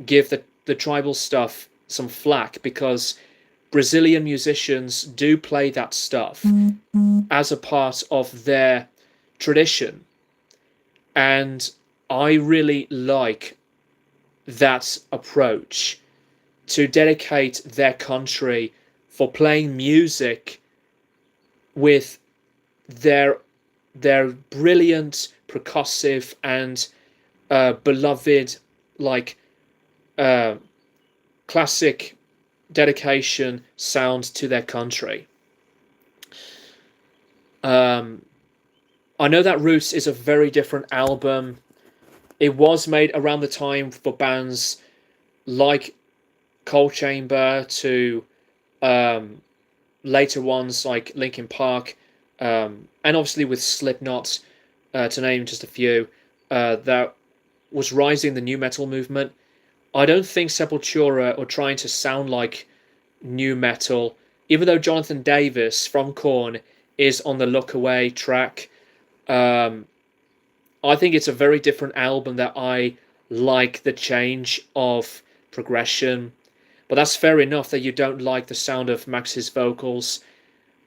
give the tribal stuff some flack, because Brazilian musicians do play that stuff as a part of their tradition. And I really like that approach, to dedicate their country for playing music with their brilliant, percussive and beloved, like, uh, classic dedication sound to their country. I know that Roots is a very different album. It was made around the time for bands like Cold Chamber to um, later ones like Linkin Park, and obviously with Slipknot, to name just a few, that was rising the new metal movement. I don't think Sepultura are trying to sound like new metal, even though Jonathan Davis from Korn is on the Look Away track. Um, I think it's a very different album that I like the change of progression. But that's fair enough that you don't like the sound of Max's vocals.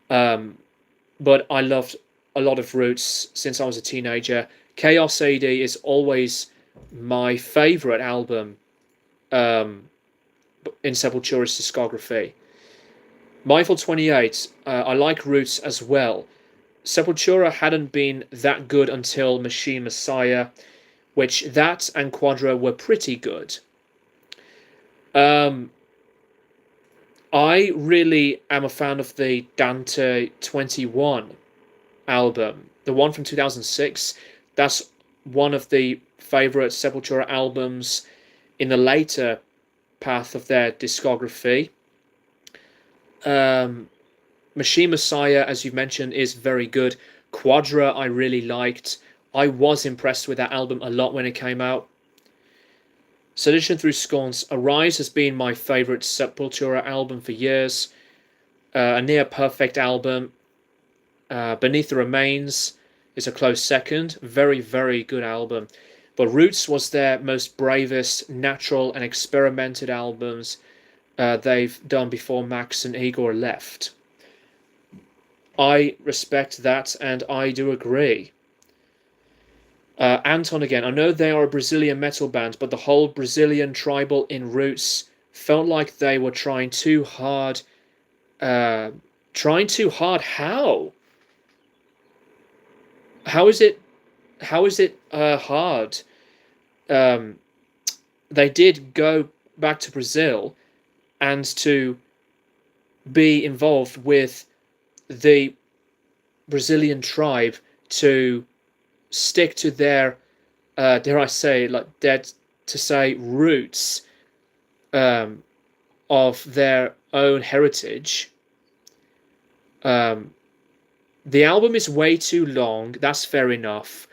Um, but I loved a lot of Roots since I was a teenager. Chaos AD is always my favorite album um, in Sepultura's discography. Mindful 28, I like Roots as well. Sepultura hadn't been that good until Machine Messiah, which that and Quadra were pretty good. Um, I really am a fan of the Dante 21 album, the one from 2006. That's one of the favorite Sepultura albums in the later path of their discography. Um, Machine Messiah, as you mentioned, is very good. Quadra, I really liked. I was impressed with that album a lot when it came out. Sedition Through Scorn's Arise has been my favourite Sepultura album for years. A near perfect album. Beneath the Remains is a close second. Very, very good album. But Roots was their most bravest, natural, and experimented albums they've done before Max and Igor left. I respect that, and I do agree. Anton again. I know they are a Brazilian metal band, but the whole Brazilian tribal in Roots felt like they were trying too hard. Trying too hard? How? How is it? How is it hard? They did go back to Brazil and to be involved with the Brazilian tribe to stick to their, dare I say, like dead to say, roots of their own heritage. The album is way too long. That's fair enough.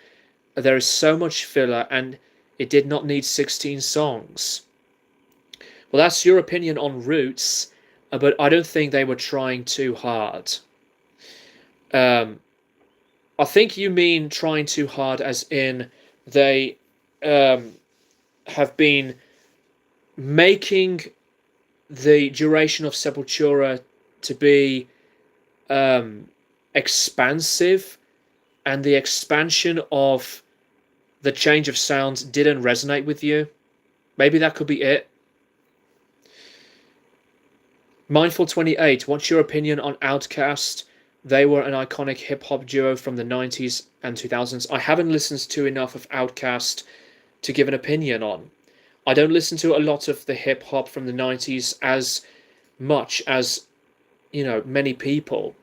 There is so much filler, and it did not need 16 songs. Well, that's your opinion on Roots, but I don't think they were trying too hard. I think you mean trying too hard as in they have been making the duration of Sepultura to be expansive, and the expansion of the change of sounds didn't resonate with you. Maybe that could be it. Mindful 28, what's your opinion on Outkast? They were an iconic hip-hop duo from the 90s and 2000s. I haven't listened to enough of Outkast to give an opinion on. I don't listen to a lot of the hip-hop from the 90s as much as, many people.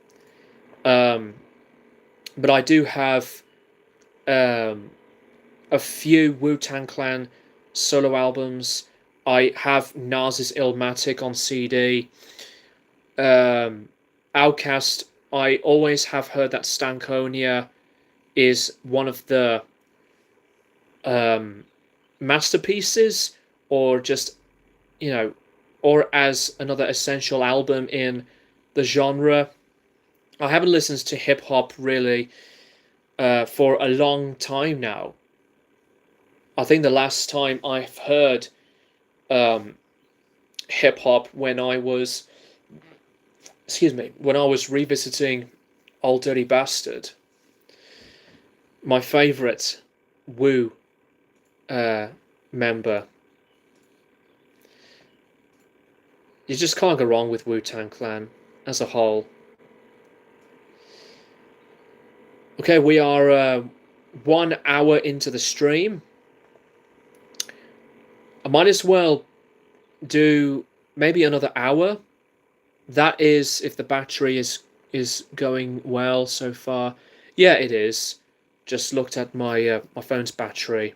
But I do have a few Wu-Tang Clan solo albums. I have Nas's Illmatic on CD. Outkast, I always have heard that Stankonia is one of the masterpieces, or just, or as another essential album in the genre. I haven't listened to hip hop really for a long time now. I think the last time I've heard hip hop when I was revisiting Old Dirty Bastard, my favourite Wu member. You just can't go wrong with Wu-Tang Clan as a whole. Okay, we are 1 hour into the stream. I might as well do maybe another hour. That is if the battery is going well so far. Yeah, it is. Just looked at my phone's battery.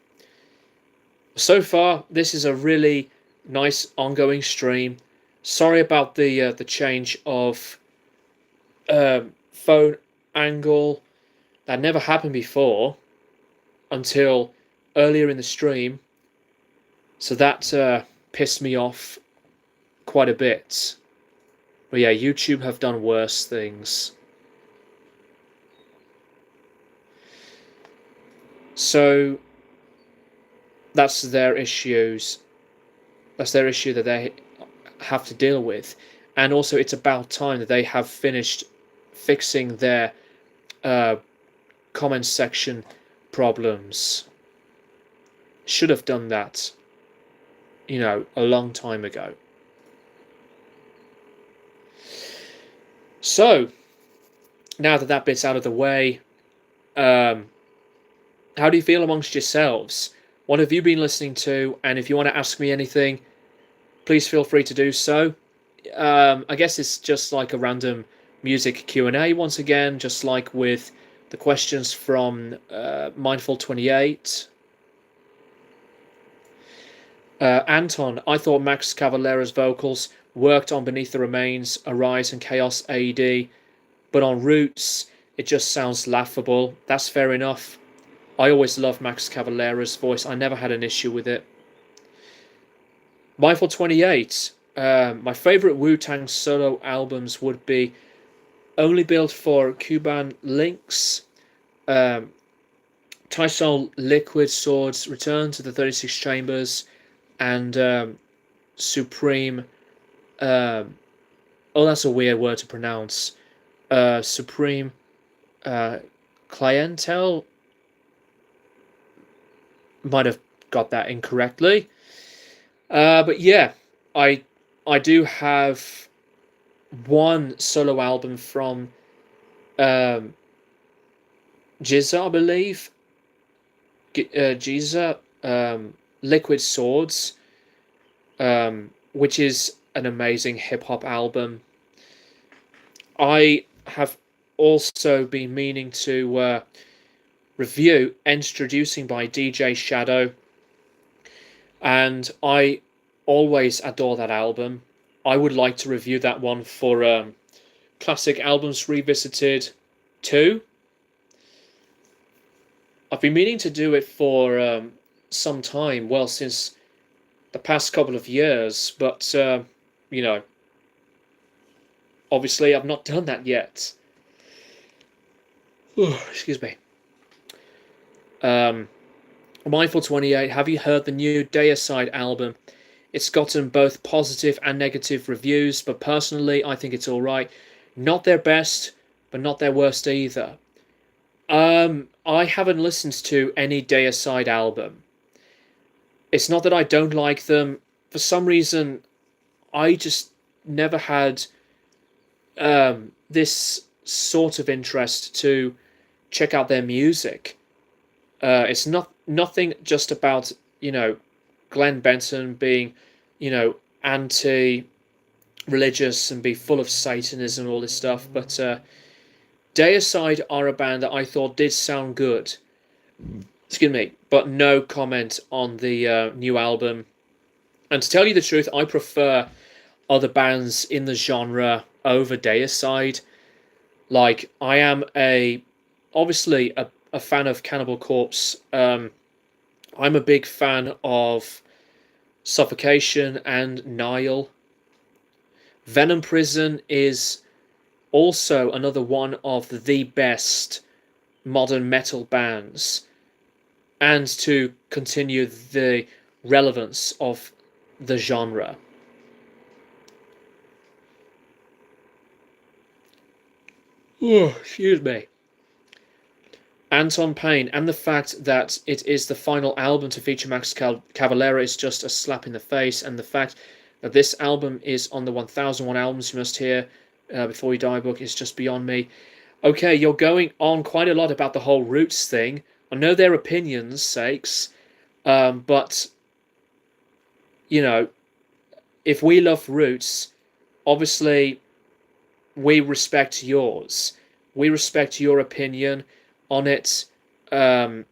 So far, this is a really nice ongoing stream. Sorry about the change of phone angle. That never happened before until earlier in the stream. So that pissed me off quite a bit. But yeah, YouTube have done worse things. So that's their issues. That's their issue that they have to deal with. And also, it's about time that they have finished fixing their comment section problems. Should have done that, a long time ago. So, now that bit's out of the way, how do you feel amongst yourselves? What have you been listening to? And if you want to ask me anything, please feel free to do so. I guess it's just like a random music Q&A once again, just like with the questions from Mindful28. Anton, I thought Max Cavalera's vocals worked on Beneath the Remains, Arise and Chaos AD, but on Roots, it just sounds laughable. That's fair enough. I always loved Max Cavalera's voice. I never had an issue with it. Mindful28, my favourite Wu-Tang solo albums would be Only Built for Cuban Links, Tyson Liquid Swords, Return to the 36 Chambers, and Supreme. Oh, that's a weird word to pronounce. Supreme Clientele. Might have got that incorrectly. But yeah, I do have one solo album from GZA, I believe. GZA, Liquid Swords, which is an amazing hip-hop album. I have also been meaning to review Introducing by DJ Shadow, and I always adore that album. I would like to review that one for Classic Albums Revisited 2. I've been meaning to do it for some time, well, since the past couple of years, but, obviously I've not done that yet. Excuse me. Mindful28, have you heard the new Deicide album? It's gotten both positive and negative reviews, but personally I think it's alright. Not their best, but not their worst either. I haven't listened to any Deicide album. It's not that I don't like them. For some reason, I just never had this sort of interest to check out their music. It's nothing just about, Glenn Benton being, anti-religious and be full of Satanism and all this stuff, but Deicide are a band that I thought did sound good. Excuse me, but no comment on the new album. And to tell you the truth, I prefer other bands in the genre over Deicide. Like, I am obviously a fan of Cannibal Corpse. I'm a big fan of Suffocation and Nile. Venom Prison is also another one of the best modern metal bands, and to continue the relevance of the genre. Oh, excuse me. Anton Payne, and the fact that it is the final album to feature Max Cavalera is just a slap in the face, and the fact that this album is on the 1001 albums you must hear before you die book is just beyond me. Okay, you're going on quite a lot about the whole Roots thing. I know their opinions' sakes, but, if we love Roots, obviously we respect yours. We respect your opinion on it. And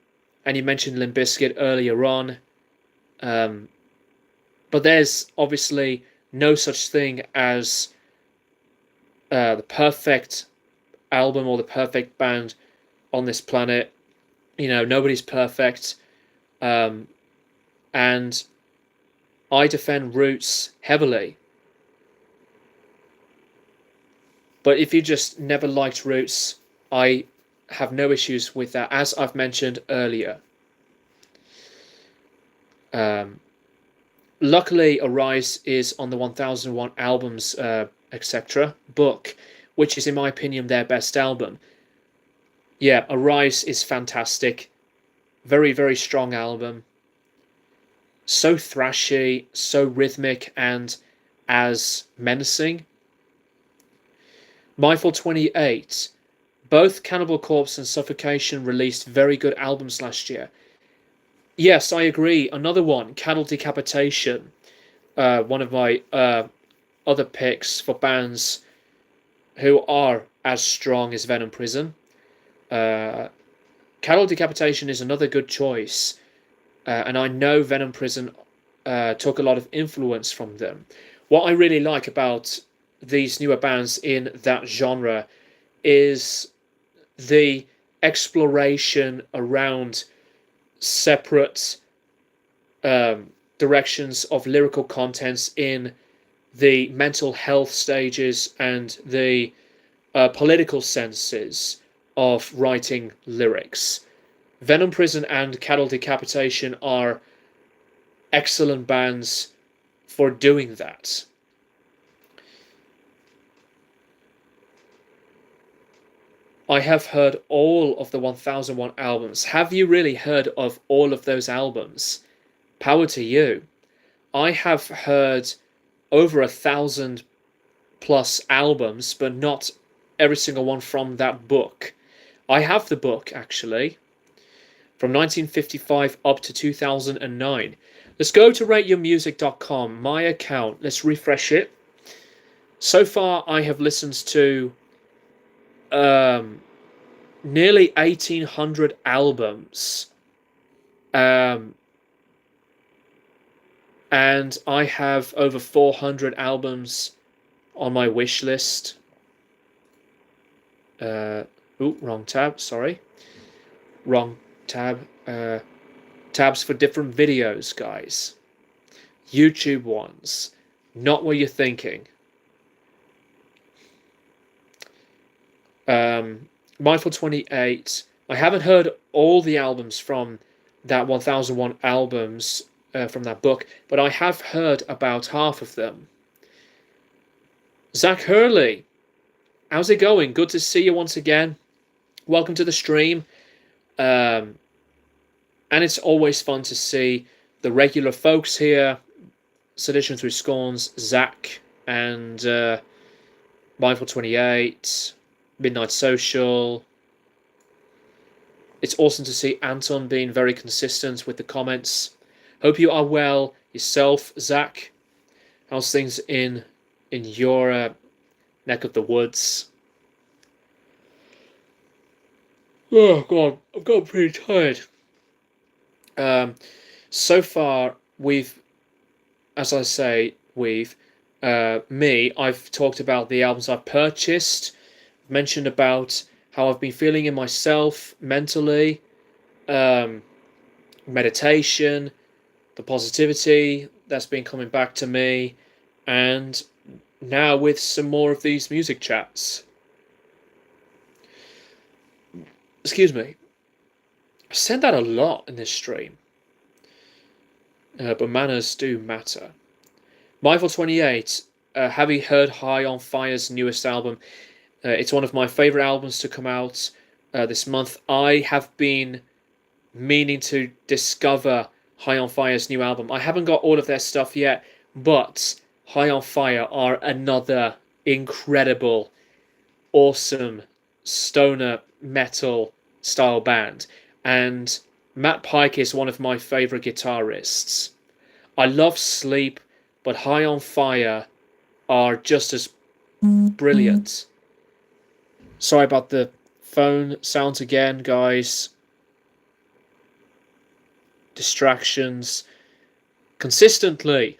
you mentioned Limp Bizkit earlier on. Um, but there's obviously no such thing as the perfect album or the perfect band on this planet. You know, nobody's perfect. And I defend Roots heavily. But if you just never liked Roots, I have no issues with that, as I've mentioned earlier. Luckily, Arise is on the 1001 Albums, etc. book, which is, in my opinion, their best album. Yeah, Arise is fantastic. Very, very strong album. So thrashy, so rhythmic, and as menacing. Mindful 28. Both Cannibal Corpse and Suffocation released very good albums last year. Yes, I agree. Another one, Cattle Decapitation. One of my other picks for bands who are as strong as Venom Prison. Cattle Decapitation is another good choice. And I know Venom Prison took a lot of influence from them. What I really like about these newer bands in that genre is the exploration around separate directions of lyrical contents in the mental health stages and the political senses of writing lyrics. Venom Prison and Cattle Decapitation are excellent bands for doing that. I have heard all of the 1001 albums. Have you really heard of all of those albums? Power to you. I have heard over 1,000 plus albums, but not every single one from that book. I have the book, actually, from 1955 up to 2009. Let's go to rateyourmusic.com, my account. Let's refresh it. So far, I have listened to nearly 1,800 albums. And I have over 400 albums on my wish list. Wrong tab, sorry. Wrong tab. Tabs for different videos, guys. YouTube ones. Not what you're thinking. Mindful 28. I haven't heard all the albums from that 1001 albums from that book, but I have heard about half of them. Zach Hurley, how's it going? Good to see you once again. Welcome to the stream. And it's always fun to see the regular folks here. Sedition Through Scorns, Zach, and Mindful 28, Midnight Social. It's awesome to see Anton being very consistent with the comments. Hope you are well yourself, Zach. How's things in your neck of the woods? Oh God, I've got pretty tired. So far we've, as I say, I've talked about the albums I've purchased, mentioned about how I've been feeling in myself mentally, meditation, the positivity that's been coming back to me, and now with some more of these music chats. Excuse me. I said that a lot in this stream. But manners do matter. Mindful 28, have you heard High on Fire's newest album? It's one of my favourite albums to come out this month. I have been meaning to discover High on Fire's new album. I haven't got all of their stuff yet, but High on Fire are another incredible, awesome stoner metal style band. And Matt Pike is one of my favourite guitarists. I love Sleep. but High on Fire are just as brilliant. Sorry about the phone sounds again, guys. Distractions consistently.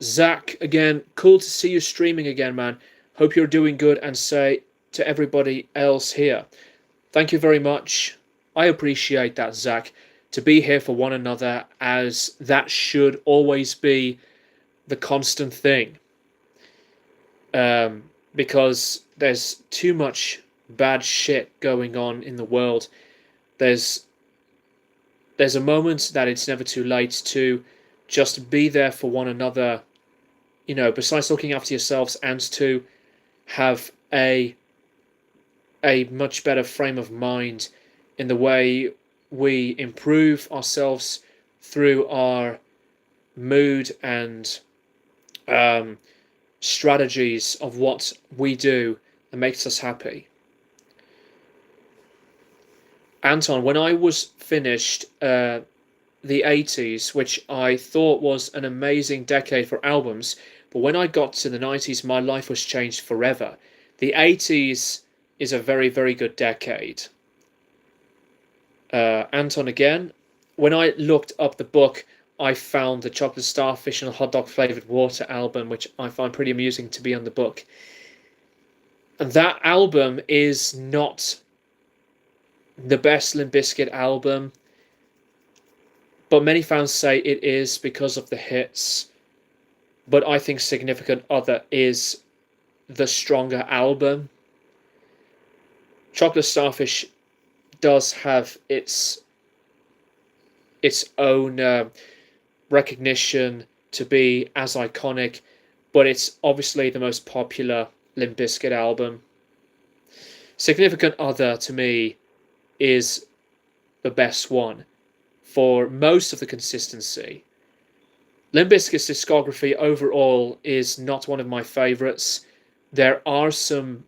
Zach, again, cool to see you streaming again, man. Hope you're doing good, and say to everybody else here, thank you very much. I appreciate that, Zach, to be here for one another, as that should always be the constant thing. Because there's too much bad shit going on in the world. There's a moment that it's never too late to just be there for one another, besides looking after yourselves, and to have a much better frame of mind in the way we improve ourselves through our mood and strategies of what we do that makes us happy. Anton, when I was finished the 80s, which I thought was an amazing decade for albums, but when I got to the 90s, my life was changed forever. The 80s is a very, very good decade. Anton again, when I looked up the book, I found the Chocolate Starfish and Hot Dog Flavored Water album, which I find pretty amusing to be on the book. And that album is not the best Limp Bizkit album, but many fans say it is because of the hits. But I think Significant Other is the stronger album. Chocolate Starfish does have its own recognition to be as iconic, but it's obviously the most popular Limp Bizkit album. Significant Other, to me, is the best one for most of the consistency. Limp Bizkit's discography overall is not one of my favourites. There are some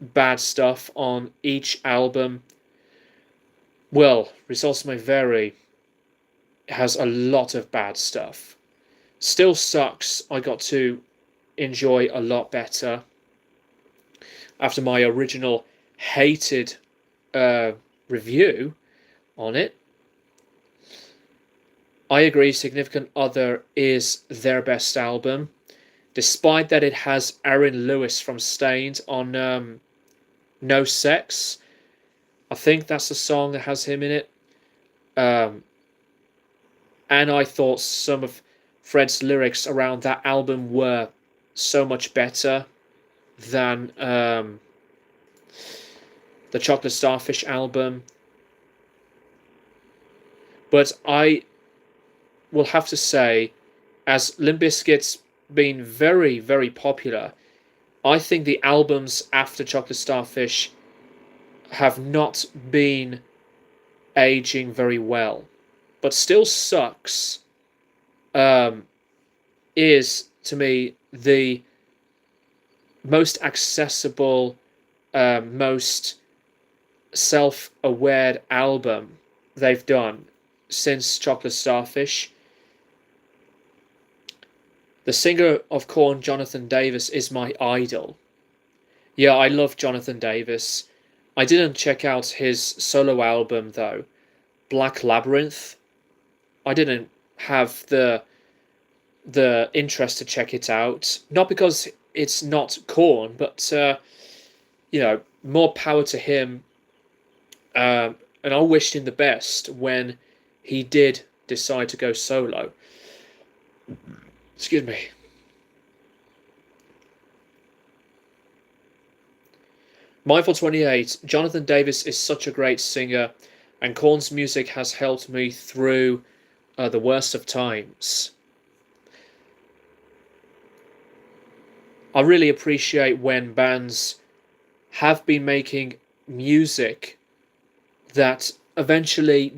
bad stuff on each album. Well, results may vary. It has a lot of bad stuff. Still Sucks, I got to enjoy a lot better after my original hated review on it. I agree, Significant Other is their best album, despite that it has Aaron Lewis from Staind on No Sex. I think that's the song that has him in it. And I thought some of Fred's lyrics around that album were so much better than the Chocolate Starfish album. But I will have to say, as Limp Bizkit's been very, very popular, I think the albums after Chocolate Starfish have not been aging very well. But Still Sucks is, to me, the most accessible, most self-aware album they've done since Chocolate Starfish. The singer of Korn, Jonathan Davis, is my idol. Yeah, I love Jonathan Davis. I didn't check out his solo album, though. Black Labyrinth. I didn't have the interest to check it out. Not because it's not Korn, but, more power to him. And I wished him the best when he did decide to go solo. Excuse me. Mindful28, Jonathan Davis is such a great singer, and Korn's music has helped me through the worst of times. I really appreciate when bands have been making music that eventually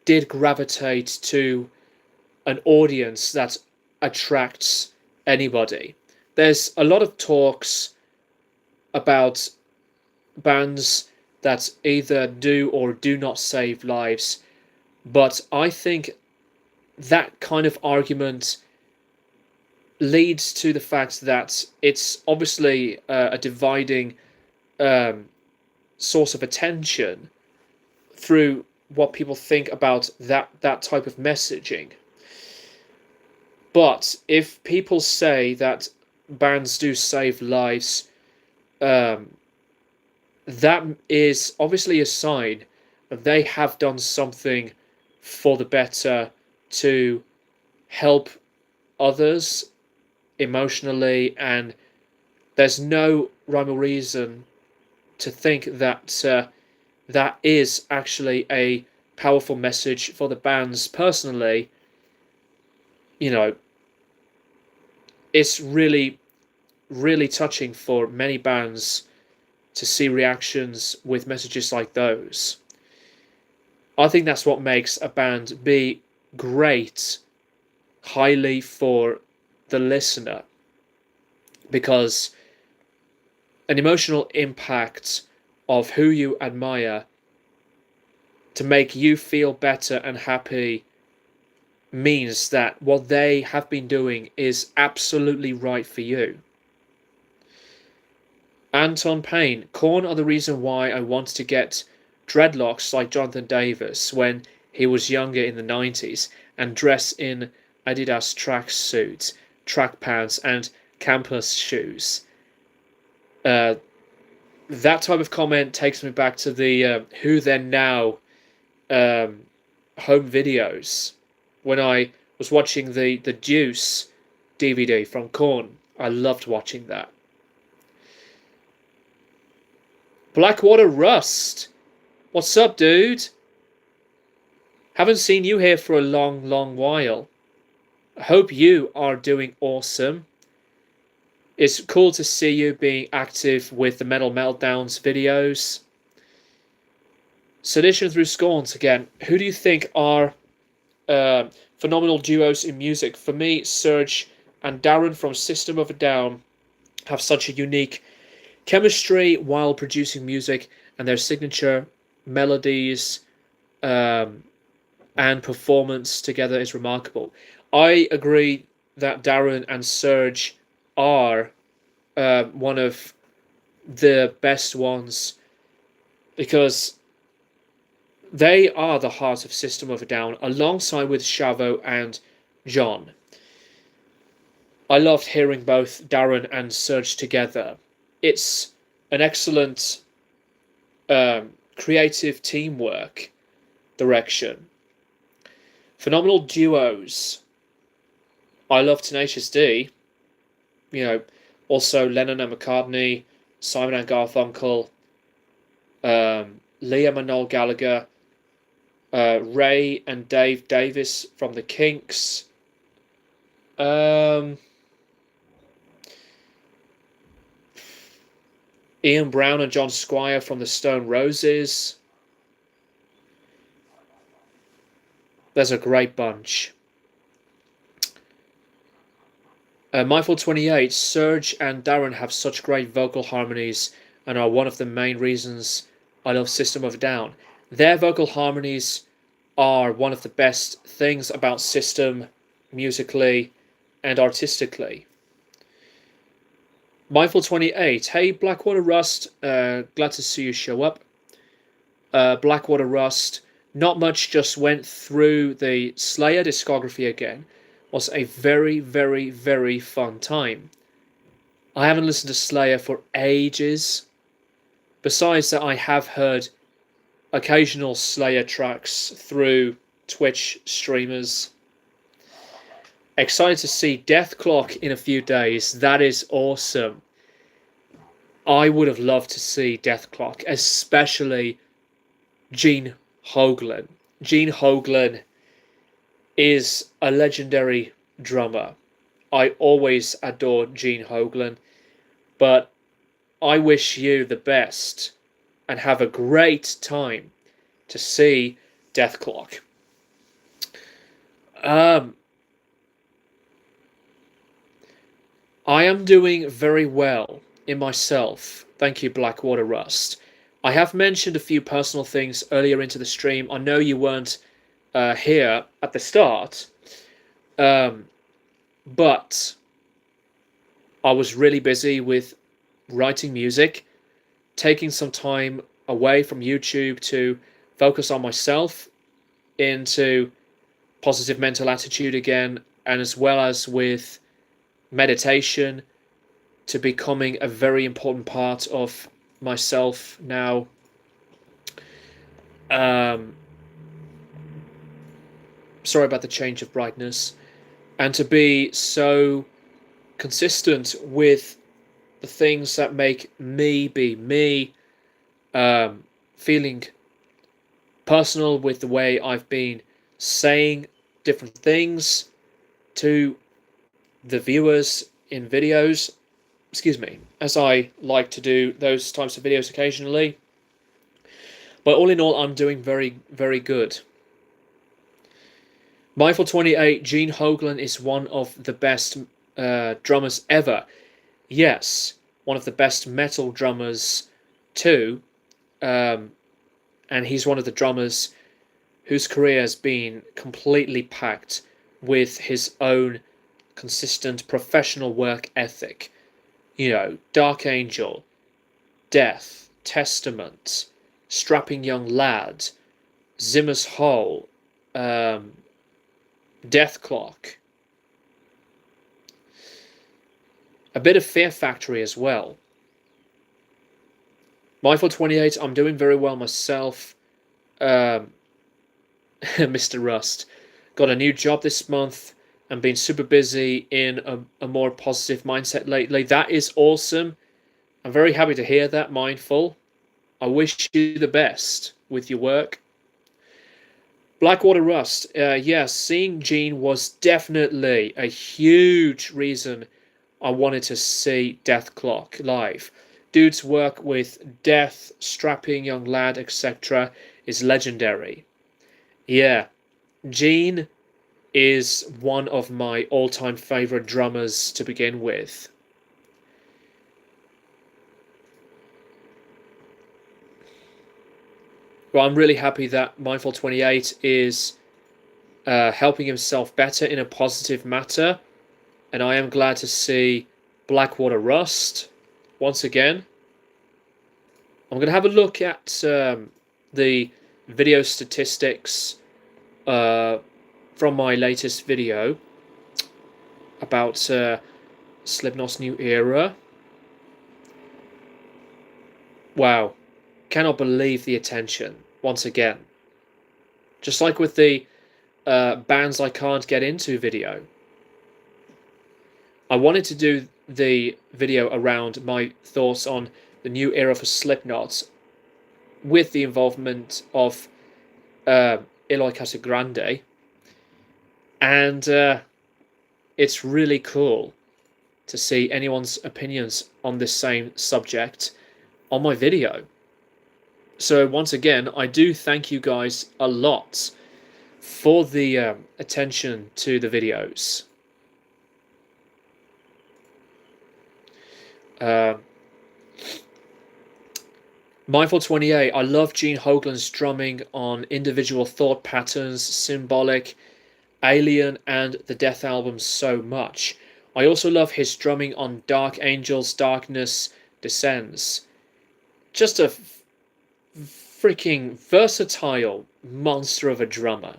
did gravitate to an audience that attracts anybody. There's a lot of talks about bands that either do or do not save lives, but I think that kind of argument leads to the fact that it's obviously a dividing source of attention through what people think about that type of messaging. But if people say that bands do save lives, um, that is obviously a sign that they have done something for the better to help others emotionally, and there's no rhyme or reason to think that that is actually a powerful message for the bands. Personally, it's really, really touching for many bands to see reactions with messages like those. I think that's what makes a band be great highly for the listener, because an emotional impact of who you admire to make you feel better and happy means that what they have been doing is absolutely right for you. Anton Payne, Korn are the reason why I wanted to get dreadlocks like Jonathan Davis when he was younger in the 90s and dress in Adidas tracksuits, track pants, and campus shoes. That type of comment takes me back to the Who Then Now home videos when I was watching the Deuce DVD from Korn. I loved watching that. Blackwater Rust, what's up, dude? Haven't seen you here for a long, long while. I hope you are doing awesome. It's cool to see you being active with the Metal Meltdowns videos. Sedition through Scorns again. Who do you think are phenomenal duos in music? For me, Serge and Darren from System of a Down have such a unique chemistry while producing music, and their signature melodies and performance together is remarkable. I agree that Darren and Serge are one of the best ones, because they are the heart of System of a Down, alongside with Shavo and John. I loved hearing both Darren and Serge together. It's an excellent creative teamwork direction. Phenomenal duos. I love Tenacious D. Also Lennon and McCartney, Simon and Garfunkel, Liam and Noel Gallagher, Ray and Dave Davis from the Kinks. Ian Brown and John Squire from the Stone Roses. There's a great bunch. Mindful 28, Serge and Darren have such great vocal harmonies and are one of the main reasons I love System of a Down. Their vocal harmonies are one of the best things about System musically and artistically. Mindful 28, hey Blackwater Rust, glad to see you show up. Blackwater Rust, not much, just went through the Slayer discography again. Was a very, very, very fun time. I haven't listened to Slayer for ages. Besides that, I have heard occasional Slayer tracks through Twitch streamers. Excited to see Death Clock in a few days. That is awesome. I would have loved to see Death Clock, especially Gene Hoglan. Gene Hoglan is a legendary drummer. I always adore Gene Hoglan, but I wish you the best and have a great time to see Death Clock. I am doing very well in myself. Thank you, Blackwater Rust. I have mentioned a few personal things earlier into the stream. I know you weren't here at the start, But I was really busy with writing music, taking some time away from YouTube to focus on myself, into positive mental attitude again, and as well as with meditation to becoming a very important part of myself now. Um, Sorry about the change of brightness. And to be so consistent with the things that make me be me, feeling personal with the way I've been saying different things to the viewers in videos, excuse me, as I like to do those types of videos occasionally. But all in all, I'm doing very, very good. Mindful28, Gene Hoglan is one of the best drummers ever. Yes, one of the best metal drummers too. And he's one of the drummers whose career has been completely packed with his own consistent professional work ethic. You know, Dark Angel, Death, Testament, Strapping Young Lad, Zimmer's Hole, Death Clock, a bit of Fear Factory as well. Mindful28, I'm doing very well myself. Mr. Rust, got a new job this month and been super busy in a more positive mindset lately. That is awesome. I'm very happy to hear that, Mindful. I wish you the best with your work. Blackwater Rust, yes, seeing Gene was definitely a huge reason I wanted to see Death Clock live. Dude's work with Death, Strapping Young Lad, etc. is legendary. Yeah, Gene is one of my all-time favorite drummers to begin with. Well, I'm really happy that Mindful28 is helping himself better in a positive matter, and I am glad to see Blackwater Rust once again. I'm going to have a look at the video statistics from my latest video about Slipknot's new era. Wow, cannot believe the attention once again. Just like with the bands I can't get into video. I wanted to do the video around my thoughts on the new era for Slipknot with the involvement of Eloy Casagrande, and it's really cool to see anyone's opinions on this same subject on my video. So once again, I do thank you guys a lot for the attention to the videos. Mindful28, I love Gene Hoglan's drumming on Individual Thought Patterns, Symbolic, Alien, and the Death album so much. I also love his drumming on Dark Angels, Darkness Descends. Just a freaking versatile monster of a drummer.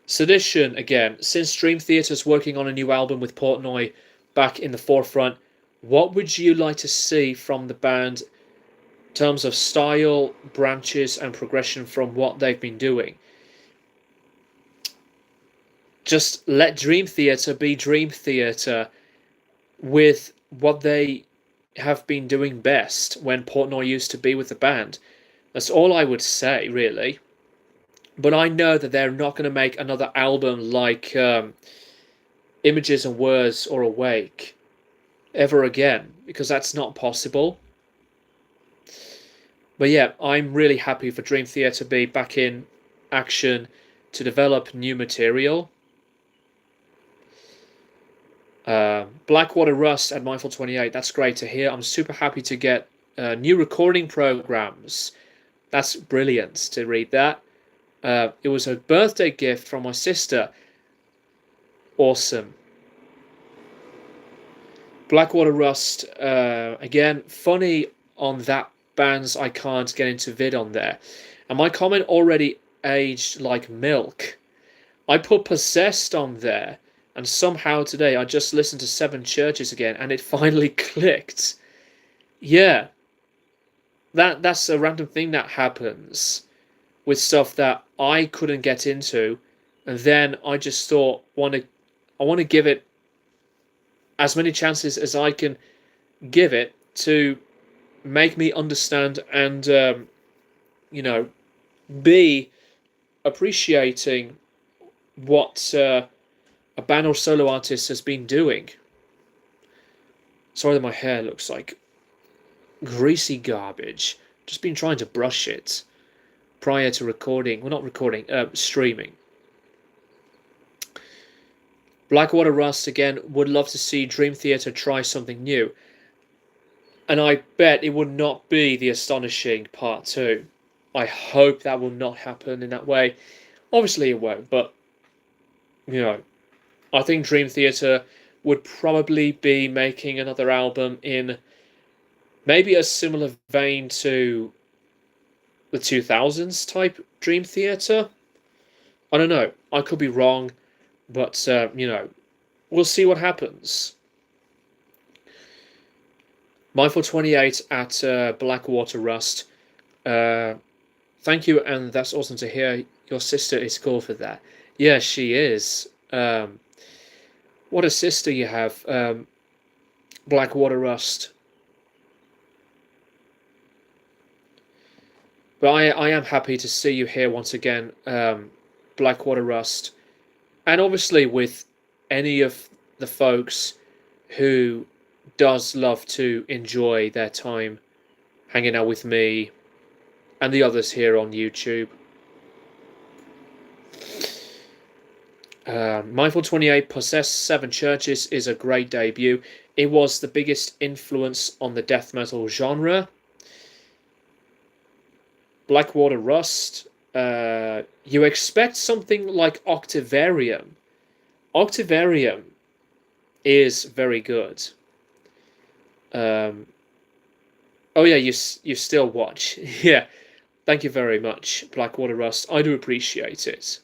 Sedition, again, since Dream Theater's working on a new album with Portnoy back in the forefront, what would you like to see from the band in terms of style, branches, and progression from what they've been doing? Just let Dream Theater be Dream Theater with what they have been doing best when Portnoy used to be with the band. That's all I would say, really. But I know that they're not going to make another album like Images and Words or Awake ever again, because that's not possible. But yeah, I'm really happy for Dream Theater to be back in action to develop new material. Blackwater Rust at Mindful28, that's great to hear. I'm super happy to get new recording programs. That's brilliant to read that. It was a birthday gift from my sister. Awesome. Blackwater Rust, again, funny on that bands I can't get into vid on there. And my comment already aged like milk. I put Possessed on there, and somehow today I just listened to Seven Churches again, and it finally clicked. Yeah, that's a random thing that happens with stuff that I couldn't get into, and then I just thought, I want to give it as many chances as I can give it to make me understand and you know, be appreciating what a band or solo artist has been doing. Sorry that my hair looks like greasy garbage. Just been trying to brush it prior to recording. Well, not recording, streaming. Blackwater Rust, again, would love to see Dream Theater try something new. And I bet it would not be The Astonishing Part 2. I hope that will not happen in that way. Obviously it won't, but, you know, I think Dream Theater would probably be making another album in maybe a similar vein to the 2000s type Dream Theater. I don't know. I could be wrong, but, you know, we'll see what happens. Mindful28 at Blackwater Rust. Thank you, and that's awesome to hear. Your sister is cool for that. Yeah, she is. What a sister you have, Blackwater Rust. But I am happy to see you here once again, Blackwater Rust. And obviously with any of the folks who does love to enjoy their time hanging out with me and the others here on YouTube. Mindful28 Possessed Seven Churches is a great debut. It was the biggest influence on the death metal genre. Blackwater Rust, you expect something like Octavarium. Octavarium is very good. Oh yeah, you still watch. Yeah, thank you very much, Blackwater Rust. I do appreciate it.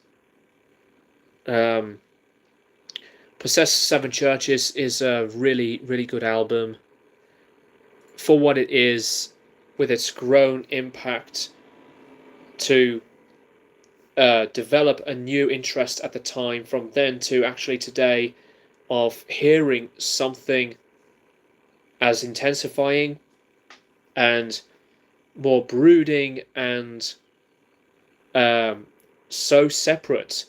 Possessed Seven Churches is a really, really good album for what it is, with its grown impact to develop a new interest at the time, from then to actually today, of hearing something as intensifying and more brooding and so separate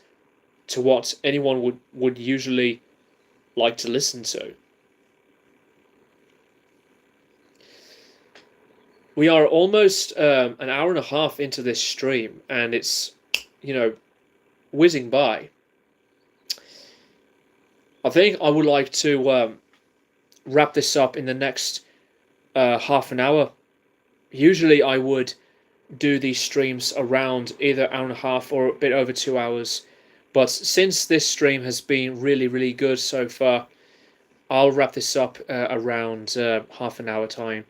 to what anyone would usually like to listen to. We are almost an hour and a half into this stream, and it's, you know, whizzing by. I think I would like to wrap this up in the next half an hour. Usually I would do these streams around either an hour and a half or a bit over 2 hours. But since this stream has been really, really good so far, I'll wrap this up around half an hour time.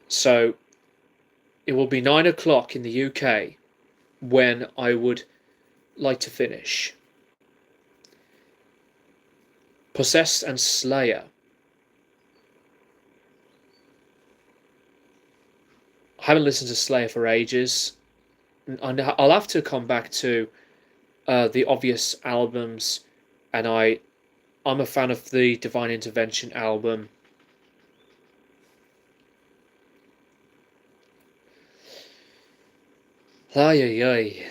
So it will be 9 o'clock in the UK when I would like to finish. Possessed and Slayer. I haven't listened to Slayer for ages. I'll have to come back to the obvious albums, and I'm a fan of the Divine Intervention album. Ay, ay, ay.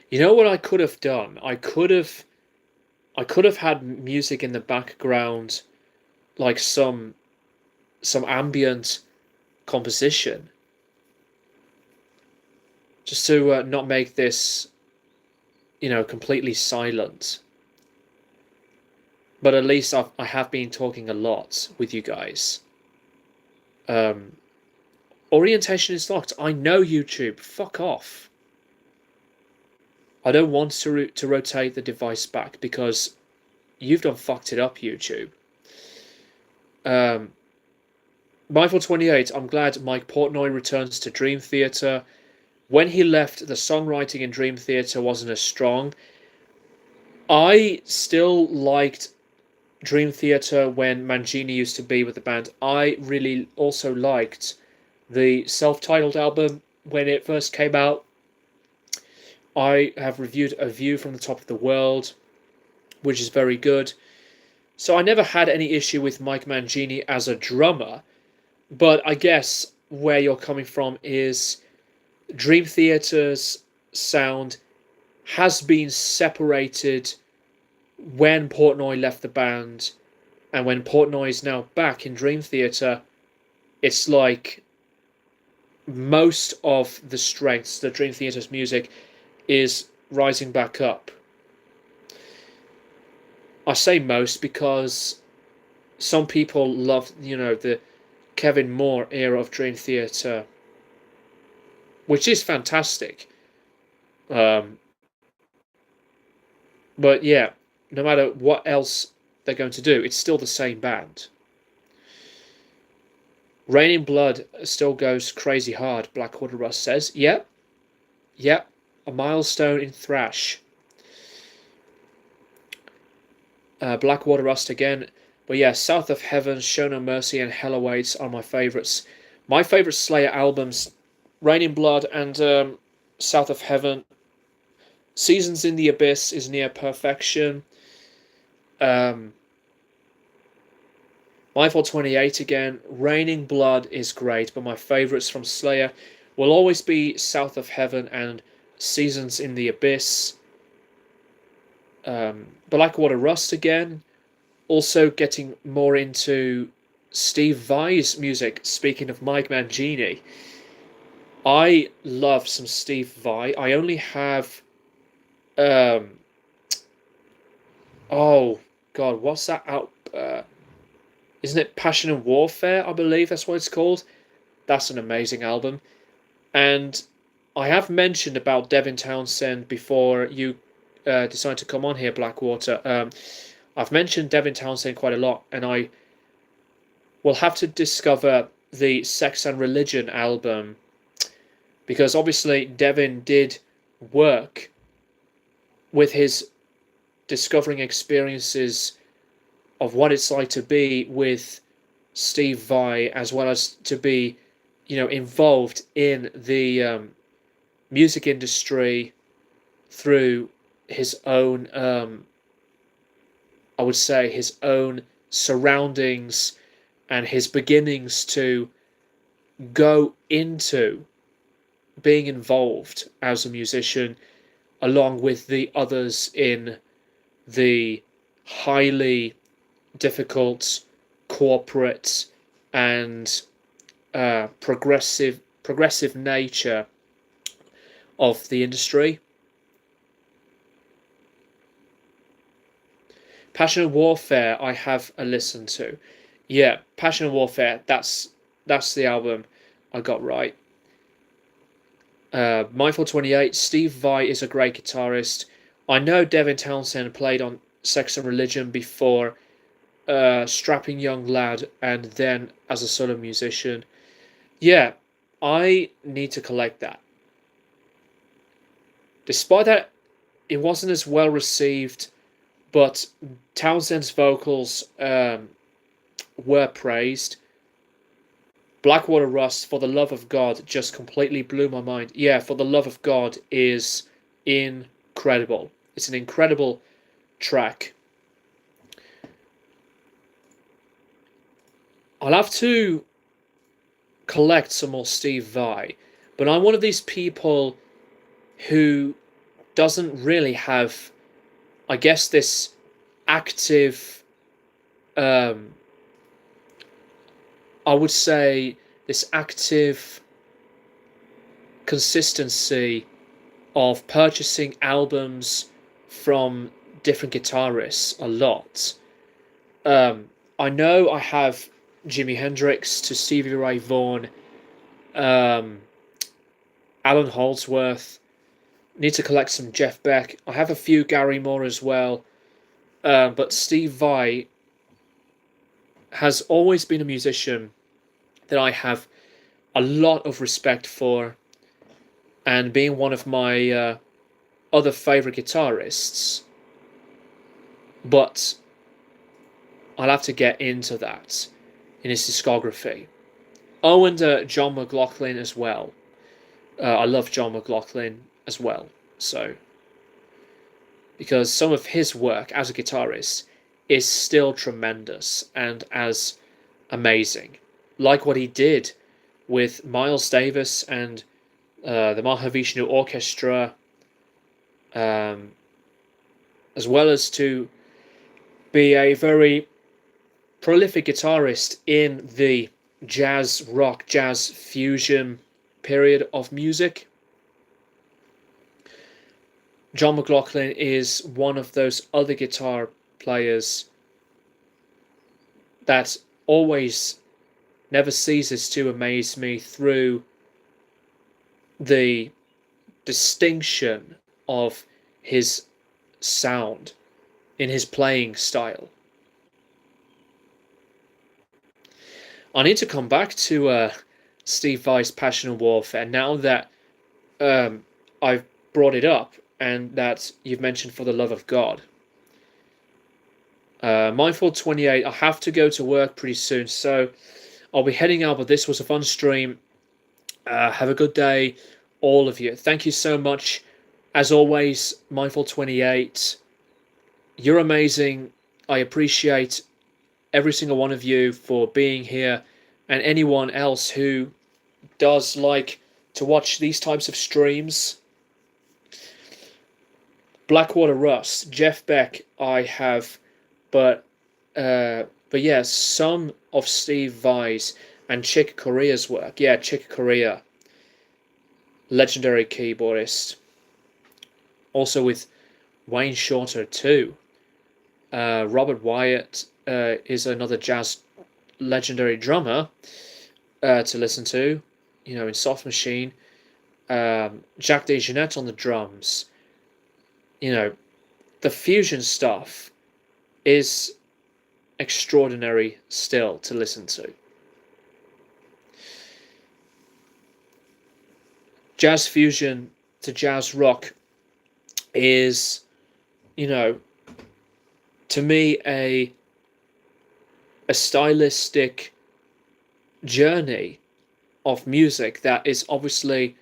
You know what I could have done? I could have had music in the background, like some ambient composition, just to not make this, you know, completely silent. But at least I have been talking a lot with you guys. Orientation is locked. I know, YouTube. Fuck off. I don't want to rotate the device back because you've done fucked it up, YouTube. Mindful28, I'm glad Mike Portnoy returns to Dream Theater. When he left, the songwriting in Dream Theater wasn't as strong. I still liked Dream Theater when Mangini used to be with the band. I really also liked the self-titled album when it first came out. I have reviewed A View from the Top of the World, which is very good. So I never had any issue with Mike Mangini as a drummer, but I guess where you're coming from is Dream Theater's sound has been separated when Portnoy left the band, and when Portnoy is now back in Dream Theater, it's like most of the strengths that Dream Theater's music is rising back up. I say most because some people love, the Kevin Moore era of Dream Theater, which is fantastic. But yeah, no matter what else they're going to do, it's still the same band. Rain in Blood still goes crazy hard, Blackwater Rust says. Yep. A milestone in thrash. Blackwater Rust again. But yeah, South of Heaven, Show No Mercy, and Hell Awaits are my favourites. My favourite Slayer albums, Rain in Blood and South of Heaven. Seasons in the Abyss is near perfection. Mindful28 again. Raining Blood is great, but my favourites from Slayer will always be South of Heaven and Seasons in the Abyss. Blackwater Rust again. Also getting more into Steve Vai's music. Speaking of Mike Mangini, I love some Steve Vai. I only have oh god, what's that out? Isn't it Passion and Warfare? I believe that's what it's called. That's an amazing album. And I have mentioned about Devin Townsend before you decided to come on here, Blackwater. I've mentioned Devin Townsend quite a lot, and I will have to discover the Sex and Religion album, because obviously Devin did work with his discovering experiences of what it's like to be with Steve Vai, as well as to be, involved in the music industry through his own, I would say, his own surroundings and his beginnings to go into being involved as a musician, along with the others in the highly difficult corporate and progressive nature of the industry. Passion and Warfare I have a listen to. Yeah, Passion and Warfare, that's the album I got right. Mindful28, Steve Vai is a great guitarist. I know Devin Townsend played on Sex and Religion before, strapping young lad, and then as a solo musician. Yeah, I need to collect that. Despite that, it wasn't as well received, but Townsend's vocals were praised. Blackwater Rust, For the Love of God, just completely blew my mind. Yeah, For the Love of God is incredible. It's an incredible track. I'll have to collect some more Steve Vai, but I'm one of these people who doesn't really have, I guess, this active, I would say, this active consistency of purchasing albums from different guitarists a lot. I know I have Jimi Hendrix to Stevie Ray Vaughan, Um, Alan Holdsworth. Need to collect some Jeff Beck. I have a few Gary Moore as well. But Steve Vai has always been a musician that I have a lot of respect for, and being one of my other favorite guitarists. But I'll have to get into that in his discography. Oh, and John McLaughlin as well. I love John McLaughlin as well. So, because some of his work as a guitarist is still tremendous and as amazing. Like what he did with Miles Davis and the Mahavishnu Orchestra, um, as well as to be a very prolific guitarist in the jazz rock, jazz fusion period of music. John McLaughlin is one of those other guitar players that always never ceases to amaze me through the distinction of his sound in his playing style. I need to come back to Steve Vai's Passion and Warfare now that I've brought it up and that you've mentioned For the Love of God. Mindful 28, I have to go to work pretty soon, so I'll be heading out, but this was a fun stream. Have a good day, all of you. Thank you so much. As always, Mindful 28, you're amazing. I appreciate every single one of you for being here, and anyone else who does like to watch these types of streams. Blackwater Rust, Jeff Beck, I have, but yeah, some of Steve Vai's and Chick Corea's work. Yeah, Chick Corea, legendary keyboardist. Also with Wayne Shorter too. Robert Wyatt is another jazz legendary drummer to listen to, you know, in Soft Machine. Jacques DeJohnette on the drums. You know, the fusion stuff is extraordinary still to listen to. Jazz fusion to jazz rock is, you know, to me a stylistic journey of music that is obviously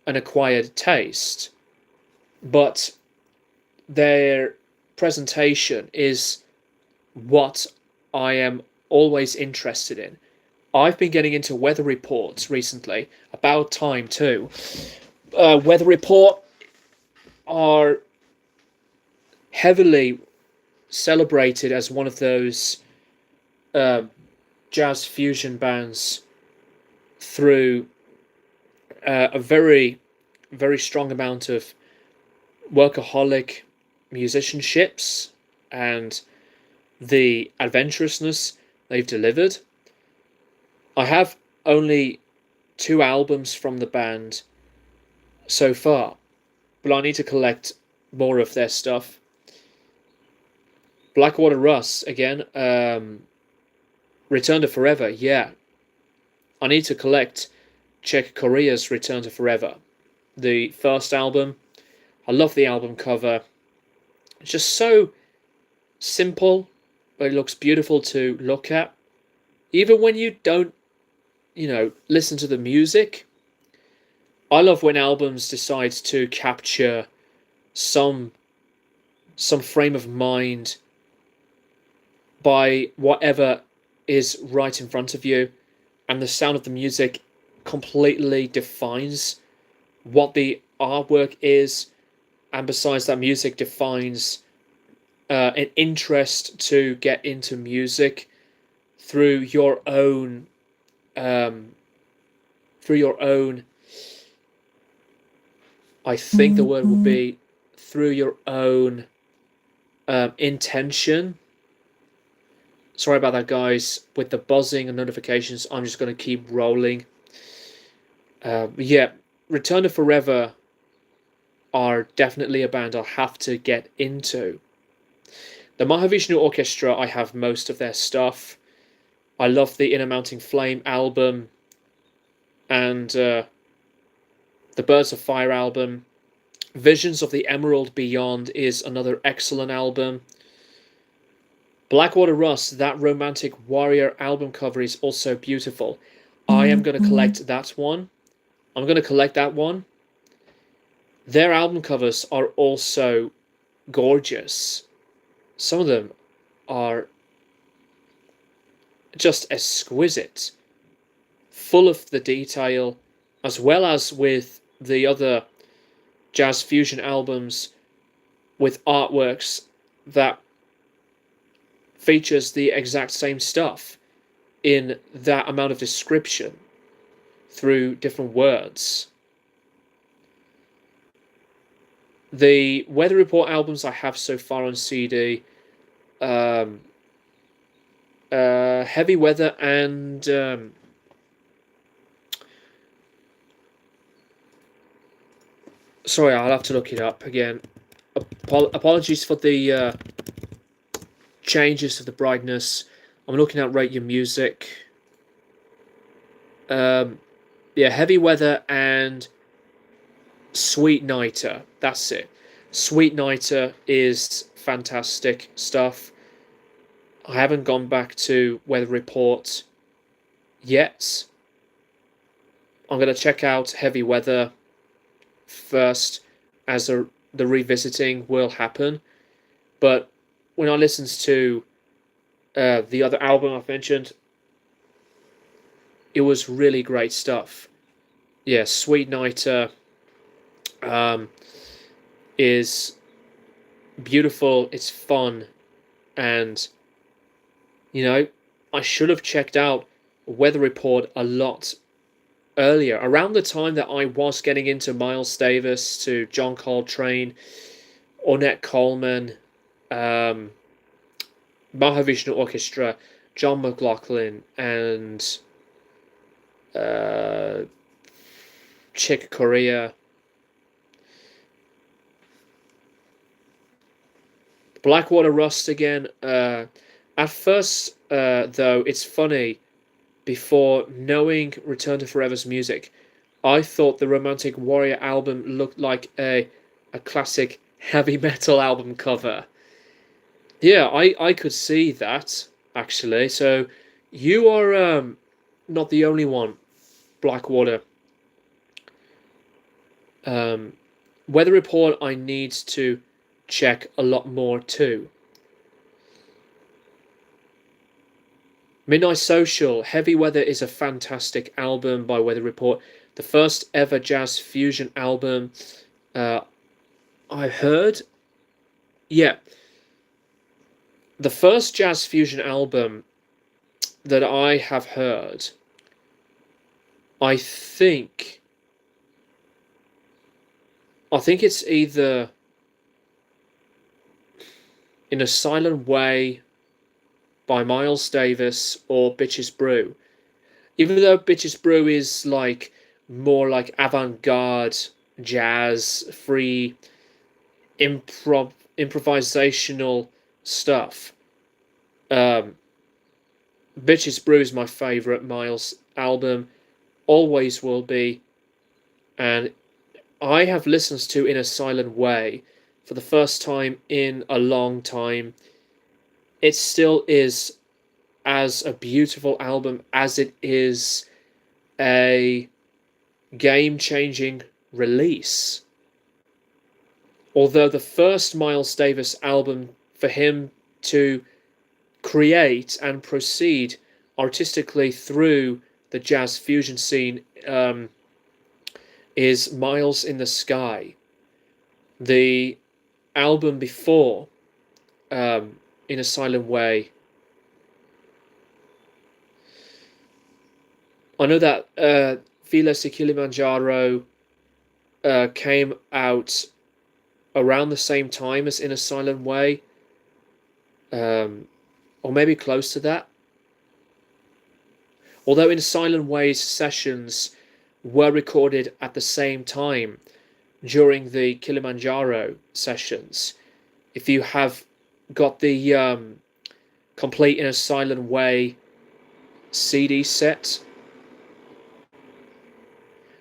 an acquired taste, but their presentation is what I am always interested in. I've been getting into weather reports recently, about time too. Weather Report are heavily celebrated as one of those jazz fusion bands through a very, very strong amount of workaholic musicianships and the adventurousness they've delivered. I have only 2 albums from the band so far, but I need to collect more of their stuff. Blackwater Russ, again, Return to Forever, yeah. I need to collect Chick Corea's Return to Forever. The first album, I love the album cover. It's just so simple, but it looks beautiful to look at. Even when you don't, you know, listen to the music. I love when albums decide to capture some frame of mind by whatever is right in front of you, and the sound of the music completely defines what the artwork is, and besides that, music defines an interest to get into music through your own I think the word would be through your own intention. Sorry about that, guys. With the buzzing and notifications, I'm just going to keep rolling. Yeah, Return to Forever are definitely a band I'll have to get into. The Mahavishnu Orchestra, I have most of their stuff. I love the Inner Mounting Flame album and the Birds of Fire album. Visions of the Emerald Beyond is another excellent album. Blackwater Rust, that Romantic Warrior album cover is also beautiful. I am going to collect that one. I'm going to collect that one. Their album covers are also gorgeous. Some of them are just exquisite, full of the detail, as well as with the other jazz fusion albums with artworks that features the exact same stuff in that amount of description through different words. The Weather Report albums I have so far on CD, Heavy Weather and sorry, I'll have to look it up again. Apologies for the changes of the brightness. I'm looking at Rate Your Music. Yeah, Heavy Weather and Sweet Nighter. That's it. Sweet Nighter is fantastic stuff. I haven't gone back to Weather Report yet. I'm going to check out Heavy Weather first, as the revisiting will happen. But when I listened to the other album I've mentioned, it was really great stuff. Yeah, Sweet Nighter is beautiful, it's fun, and I should have checked out Weather Report a lot earlier, around the time that I was getting into Miles Davis, to John Coltrane, Ornette Coleman, Mahavishnu Orchestra, John McLaughlin, and Chick Corea. Blackwater Rust again. At first, though, it's funny, before knowing Return to Forever's music, I thought the Romantic Warrior album looked like a classic heavy metal album cover. Yeah, I could see that, actually. So you are not the only one, Blackwater. Weather Report I need to check a lot more too. Midnight Social, Heavy Weather is a fantastic album by Weather Report. The first ever jazz fusion album I heard. Yeah. The first jazz fusion album that I have heard, I think it's either In a Silent Way by Miles Davis or Bitches Brew. Even though Bitches Brew is like more like avant-garde jazz, free improvisational stuff. Bitches Brew is my favourite Miles album, always will be, and I have listened to In a Silent Way for the first time in a long time. It still is as a beautiful album as it is a game-changing release. Although the first Miles Davis album for him to create and proceed artistically through the jazz fusion scene is Miles in the Sky. The album before In a Silent Way, I know that Files de Kilimanjaro came out around the same time as In a Silent Way, or maybe close to that. Although In a Silent Way's sessions were recorded at the same time during the Kilimanjaro sessions. If you have got the Complete in a Silent Way CD set,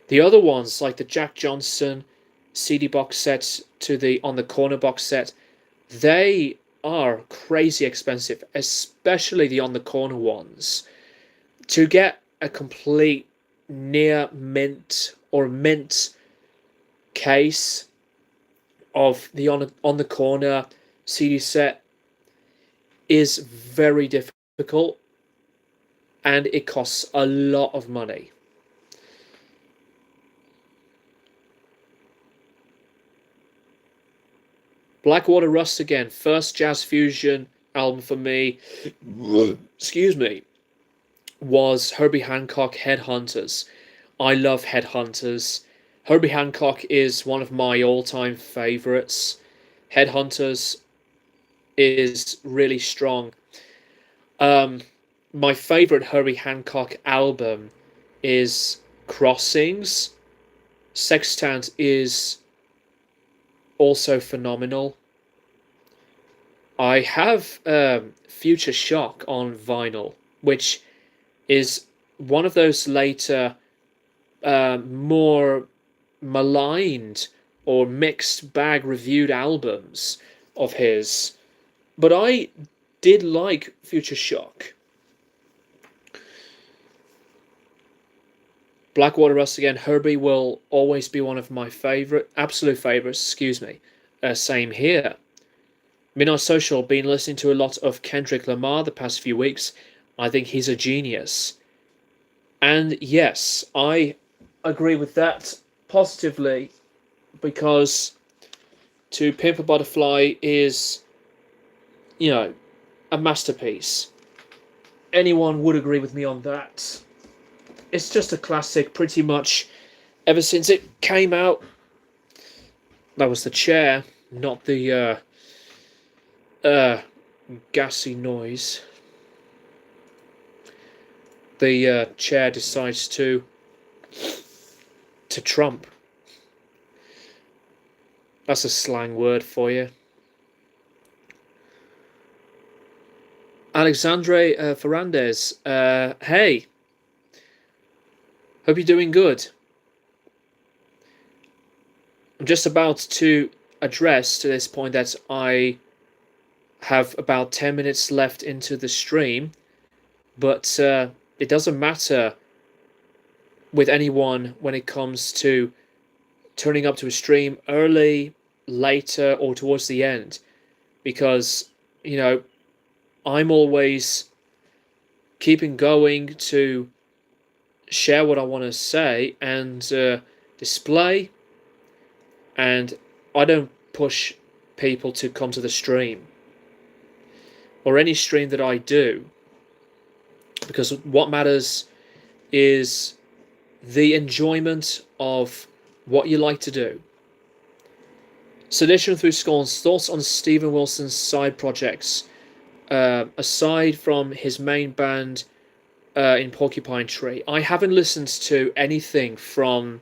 the other ones like the Jack Johnson CD box set to the On the Corner box set, they are crazy expensive, especially the On the Corner ones. To get a complete near mint or mint case of the On the Corner CD set is very difficult, and it costs a lot of money. Blackwater Rust again, first jazz fusion album for me, excuse me, was Herbie Hancock Headhunters. I love Headhunters. Herbie Hancock is one of my all-time favorites. Headhunters is really strong. My favorite Herbie Hancock album is Crossings. Sextant is also phenomenal. I have Future Shock on vinyl, which is one of those later more maligned or mixed bag reviewed albums of his. But I did like Future Shock. Blackwater Rust again, Herbie will always be one of my absolute favorites, excuse me. Same here. Midnight Social, been listening to a lot of Kendrick Lamar the past few weeks. I think he's a genius. And yes, I agree with that positively, because To Pimp a Butterfly is, you know, a masterpiece. Anyone would agree with me on that. It's just a classic pretty much ever since it came out. That was the chair, not the gassy noise. The chair decides to trump. That's a slang word for you. Alexandre Ferrandez, hey. Hope you're doing good. I'm just about to address to this point that I have about 10 minutes left into the stream, but it doesn't matter with anyone when it comes to turning up to a stream early, later, or towards the end, because, you know, I'm always keeping going to share what I want to say and display, and I don't push people to come to the stream or any stream that I do, because what matters is the enjoyment of what you like to do. Sedition Through Scorn's thoughts on Steven Wilson's side projects, aside from his main band in Porcupine Tree. I haven't listened to anything from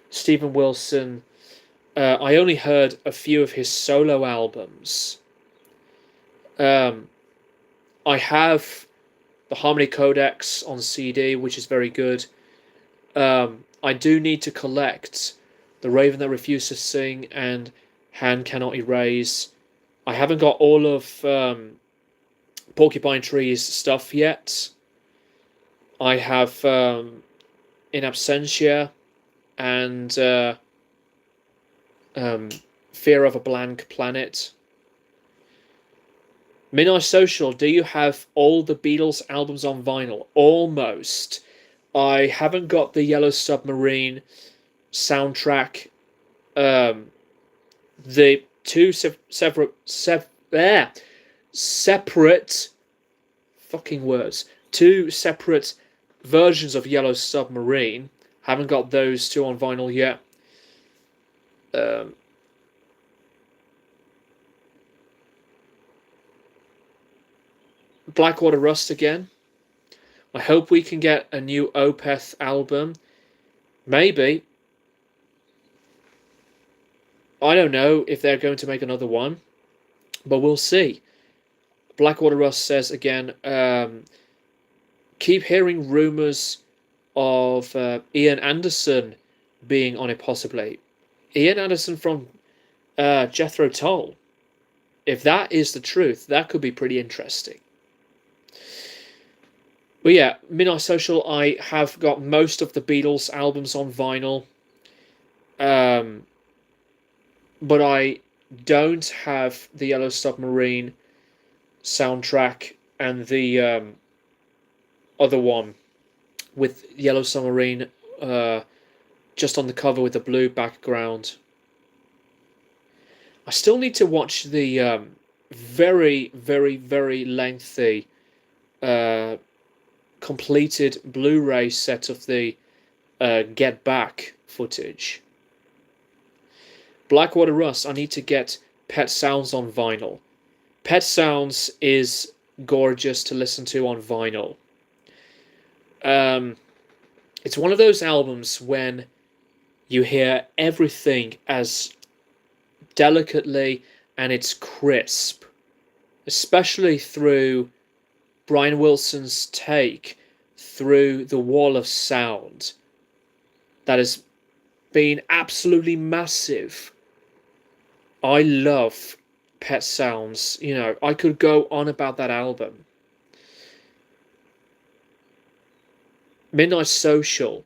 Steven Wilson. I only heard a few of his solo albums. I have the Harmony Codex on CD, which is very good. I do need to collect The Raven That Refused to Sing and Hand Cannot Erase. I haven't got all of Porcupine Tree's stuff yet. I have In Absentia and Fear of a Blank Planet. Midnight Social, do you have all the Beatles albums on vinyl? Almost. I haven't got the Yellow Submarine soundtrack. The two separate fucking words. Two separate versions of Yellow Submarine. Haven't got those two on vinyl yet. Blackwater Rust again. I hope we can get a new Opeth album. Maybe. I don't know if they're going to make another one, but we'll see. Blackwater Rust says again, keep hearing rumours of Ian Anderson being on it possibly. Ian Anderson from Jethro Tull. If that is the truth, that could be pretty interesting. But yeah, Midnight Social, I have got most of the Beatles albums on vinyl. But I don't have the Yellow Submarine soundtrack and the other one with Yellow Submarine just on the cover with the blue background. I still need to watch the very, very, very lengthy completed Blu-ray set of the Get Back footage. Blackwater Rust, I need to get Pet Sounds on vinyl. Pet Sounds is gorgeous to listen to on vinyl. It's one of those albums when you hear everything as delicately and it's crisp, especially through Brian Wilson's take through the wall of sound that has been absolutely massive. I love Pet Sounds. You know, I could go on about that album. Midnight Social.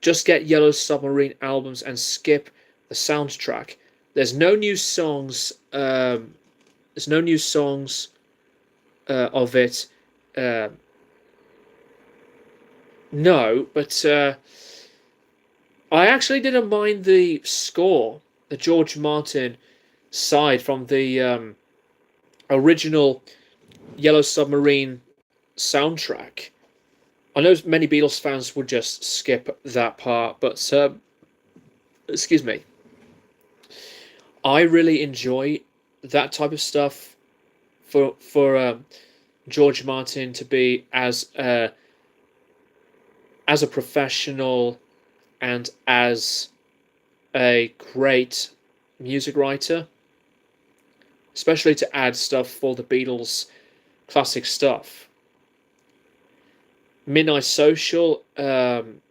Just get Yellow Submarine albums and skip the soundtrack. There's no new songs. There's no new songs of it. No, but I actually didn't mind the score, the George Martin side from the original Yellow Submarine soundtrack. I know many Beatles fans would just skip that part, but excuse me. I really enjoy that type of stuff. For George Martin to be as a professional and as a great music writer, especially to add stuff for the Beatles classic stuff. Midnight Social,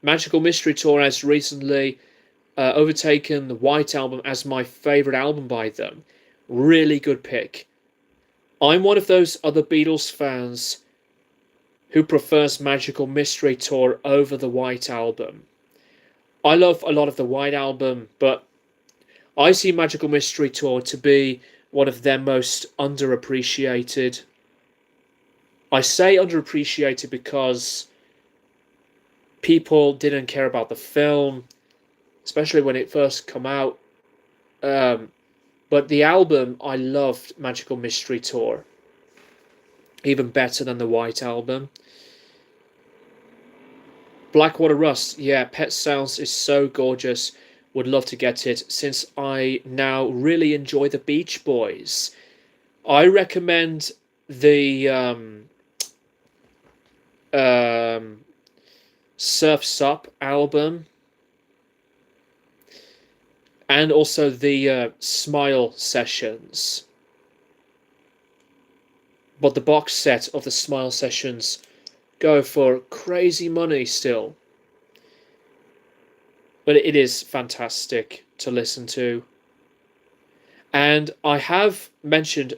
Magical Mystery Tour has recently overtaken the White Album as my favourite album by them. Really good pick. I'm one of those other Beatles fans who prefers Magical Mystery Tour over the White Album. I love a lot of the White Album, but I see Magical Mystery Tour to be one of their most underappreciated. I say underappreciated because people didn't care about the film, especially when it first came out. But the album, I loved Magical Mystery Tour. Even better than the White Album. Blackwater Rust, yeah, Pet Sounds is so gorgeous. Would love to get it, since I now really enjoy the Beach Boys. I recommend the Surf's Up album, and also the Smile Sessions. But the box set of the Smile Sessions go for crazy money still. But it is fantastic to listen to. And I have mentioned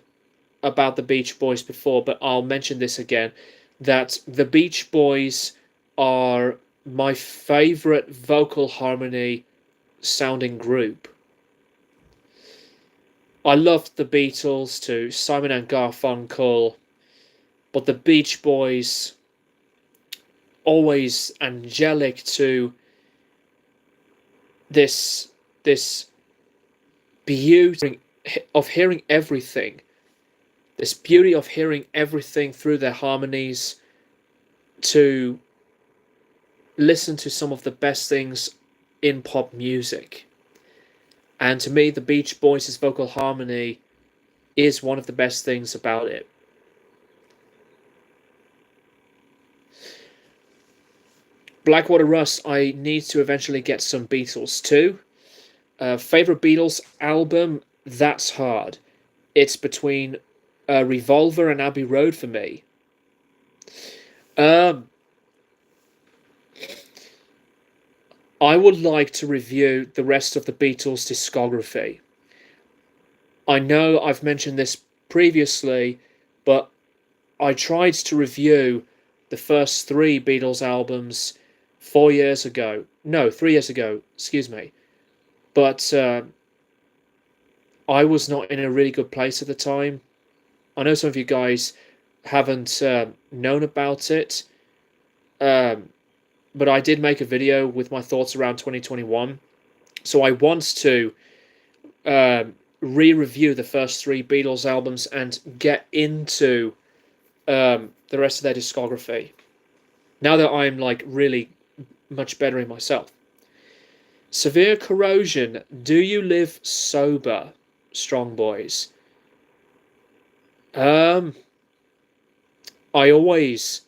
about the Beach Boys before, but I'll mention this again, that the Beach Boys are my favourite vocal harmony sounding group. I loved the Beatles too, Simon and Garfunkel, but the Beach Boys, always angelic to this beauty of hearing everything. This beauty of hearing everything through their harmonies, to listen to some of the best things in pop music. And to me, the Beach Boys' vocal harmony is one of the best things about it. Blackwater Russ, I need to eventually get some Beatles too. Favorite Beatles album? That's hard. It's between Revolver and Abbey Road for me. Um, I would like to review the rest of the Beatles discography. I know I've mentioned this previously, but I tried to review the first three Beatles albums 4 years ago. No, 3 years ago, excuse me. But I was not in a really good place at the time. I know some of you guys haven't known about it, um, but I did make a video with my thoughts around 2021. So I want to re-review the first three Beatles albums and get into the rest of their discography. Now that I'm like really much better in myself. Severe corrosion. Do you live sober, strong boys? I always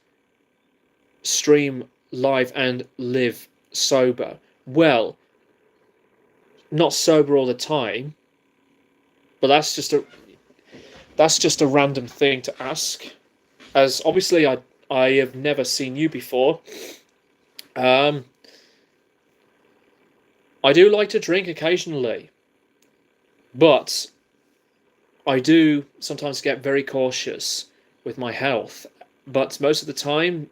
stream live and live sober. Well, not sober all the time, but that's just a random thing to ask, as obviously I have never seen you before. Um, I do like to drink occasionally, but I do sometimes get very cautious with my health. But most of the time,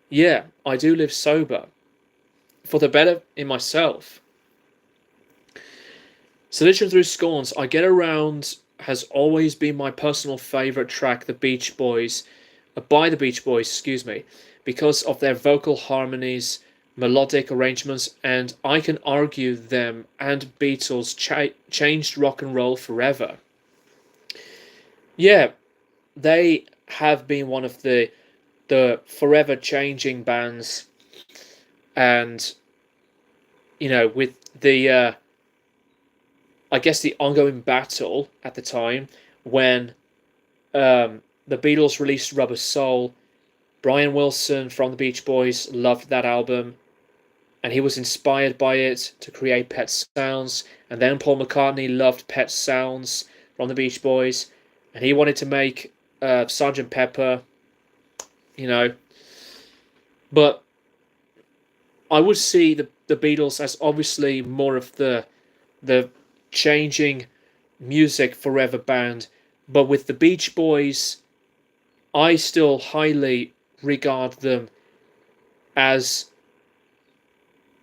yeah, I do live sober for the better in myself. Sedition Through Scorns, I Get Around has always been my personal favourite track, The Beach Boys, by the Beach Boys, excuse me, because of their vocal harmonies, melodic arrangements, and I can argue them and Beatles changed rock and roll forever. Yeah, they have been one of the forever changing bands, and with the I guess the ongoing battle at the time when the Beatles released Rubber Soul. Brian Wilson from the Beach Boys loved that album, and he was inspired by it to create Pet Sounds. And then Paul McCartney loved Pet Sounds from the Beach Boys, and he wanted to make Sgt. Pepper, But I would see the Beatles as obviously more of the changing music forever band, but with the Beach Boys, I still highly regard them as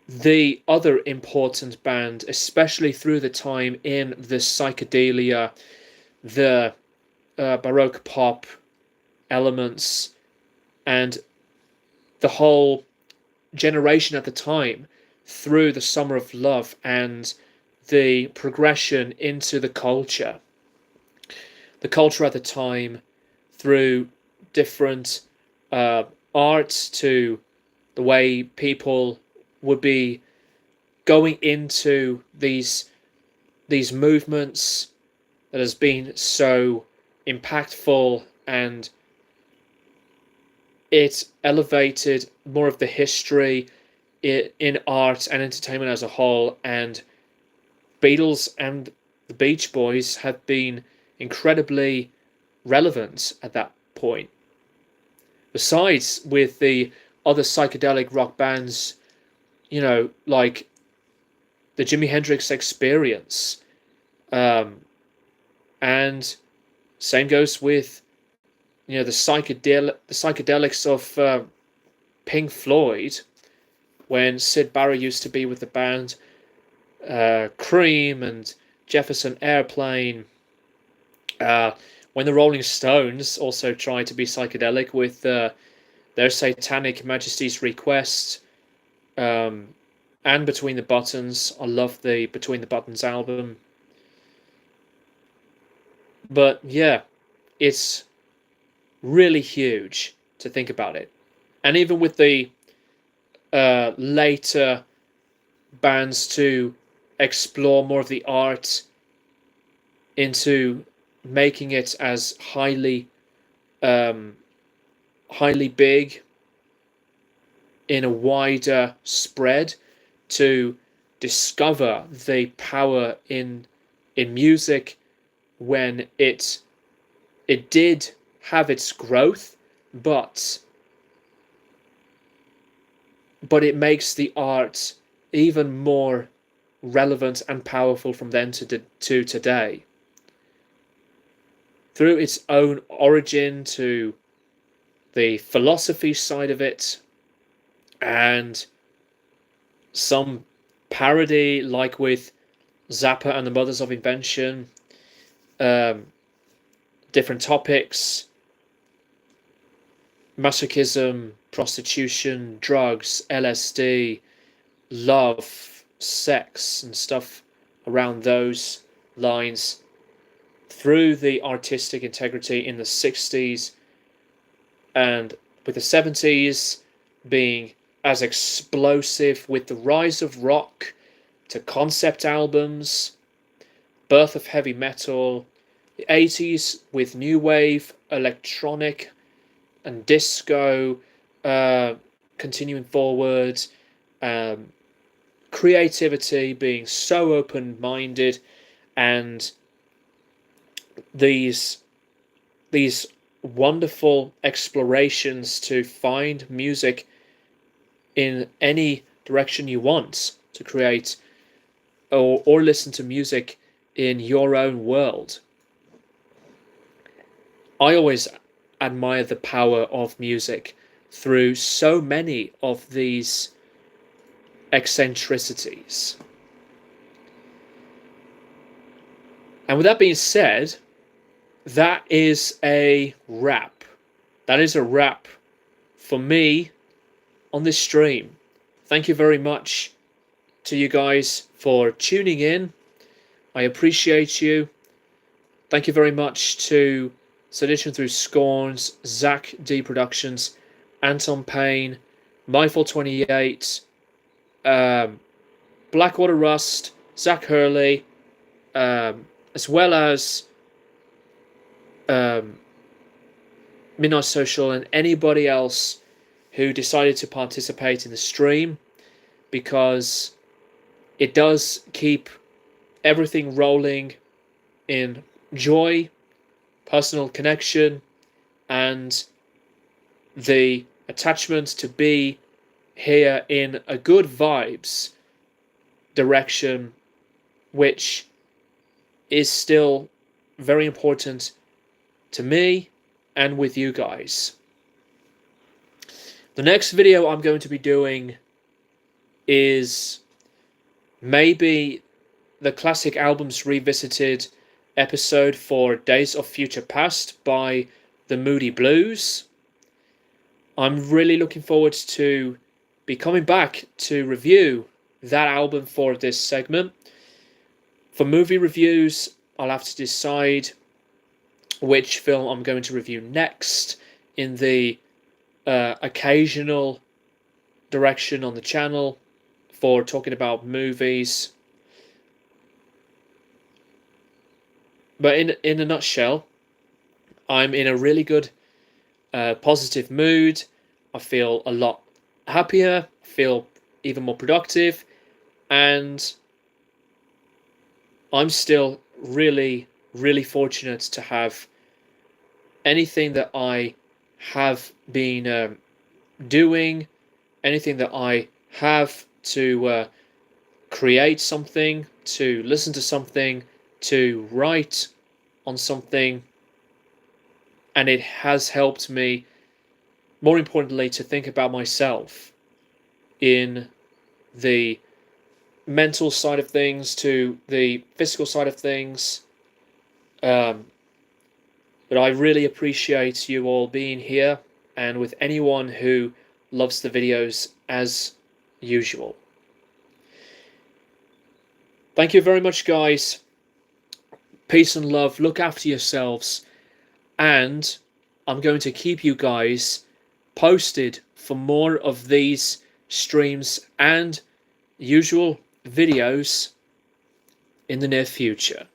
the other important band, especially through the time in the psychedelia, the Baroque pop elements, and the whole generation at the time through the Summer of Love and the progression into the culture. The culture at the time through different arts to the way people would be going into these movements that has been so impactful, and it elevated more of the history in art and entertainment as a whole. And Beatles and the Beach Boys have been incredibly relevant at that point. Besides, with the other psychedelic rock bands, like the Jimi Hendrix Experience, and same goes with the psychedelics of Pink Floyd, when Syd Barrett used to be with the band, Cream and Jefferson Airplane, when the Rolling Stones also tried to be psychedelic with their Satanic Majesty's Request, and Between the Buttons. I love the Between the Buttons album. But yeah, it's really huge to think about it. And even with the later bands to explore more of the art into making it as highly big, in a wider spread to discover the power in music when it did have its growth, but it makes the art even more relevant and powerful from then to today. Through its own origin, to the philosophy side of it, and some parody like with Zappa and the Mothers of Invention, different topics, masochism, prostitution, drugs, LSD, love, sex, and stuff around those lines, through the artistic integrity in the 60s, and with the 70s being as explosive with the rise of rock to concept albums, birth of heavy metal, the 80s with new wave, electronic, and disco continuing forward, creativity being so open-minded, and these wonderful explorations to find music in any direction you want to create or listen to music in your own world. I always admire the power of music through so many of these eccentricities. And with that being said, that is a wrap. That is a wrap for me on this stream. Thank you very much to you guys for tuning in. I appreciate you. Thank you very much to Sedition Through Scorns, Zach D Productions, Anton Payne, Myful28, Blackwater Rust, Zach Hurley, as well as Midnight Social, and anybody else who decided to participate in the stream, because it does keep everything rolling in joy, personal connection, and the attachment to be here in a good vibes direction, which is still very important to me and with you guys. The next video I'm going to be doing is maybe the classic albums revisited episode for Days of Future Past by the Moody Blues. I'm really looking forward to be coming back to review that album for this segment. For movie reviews, I'll have to decide which film I'm going to review next in the occasional direction on the channel for talking about movies. But in a nutshell, I'm in a really good positive mood. I feel a lot happier, I feel even more productive, and I'm still really, really fortunate to have anything that I have been doing, anything that I have to create something, to listen to something, to write on something, and it has helped me, more importantly, to think about myself in the mental side of things to the physical side of things. But I really appreciate you all being here, and with anyone who loves the videos as usual. Thank you very much, guys. Peace and love. Look after yourselves. And I'm going to keep you guys posted for more of these streams and usual videos in the near future.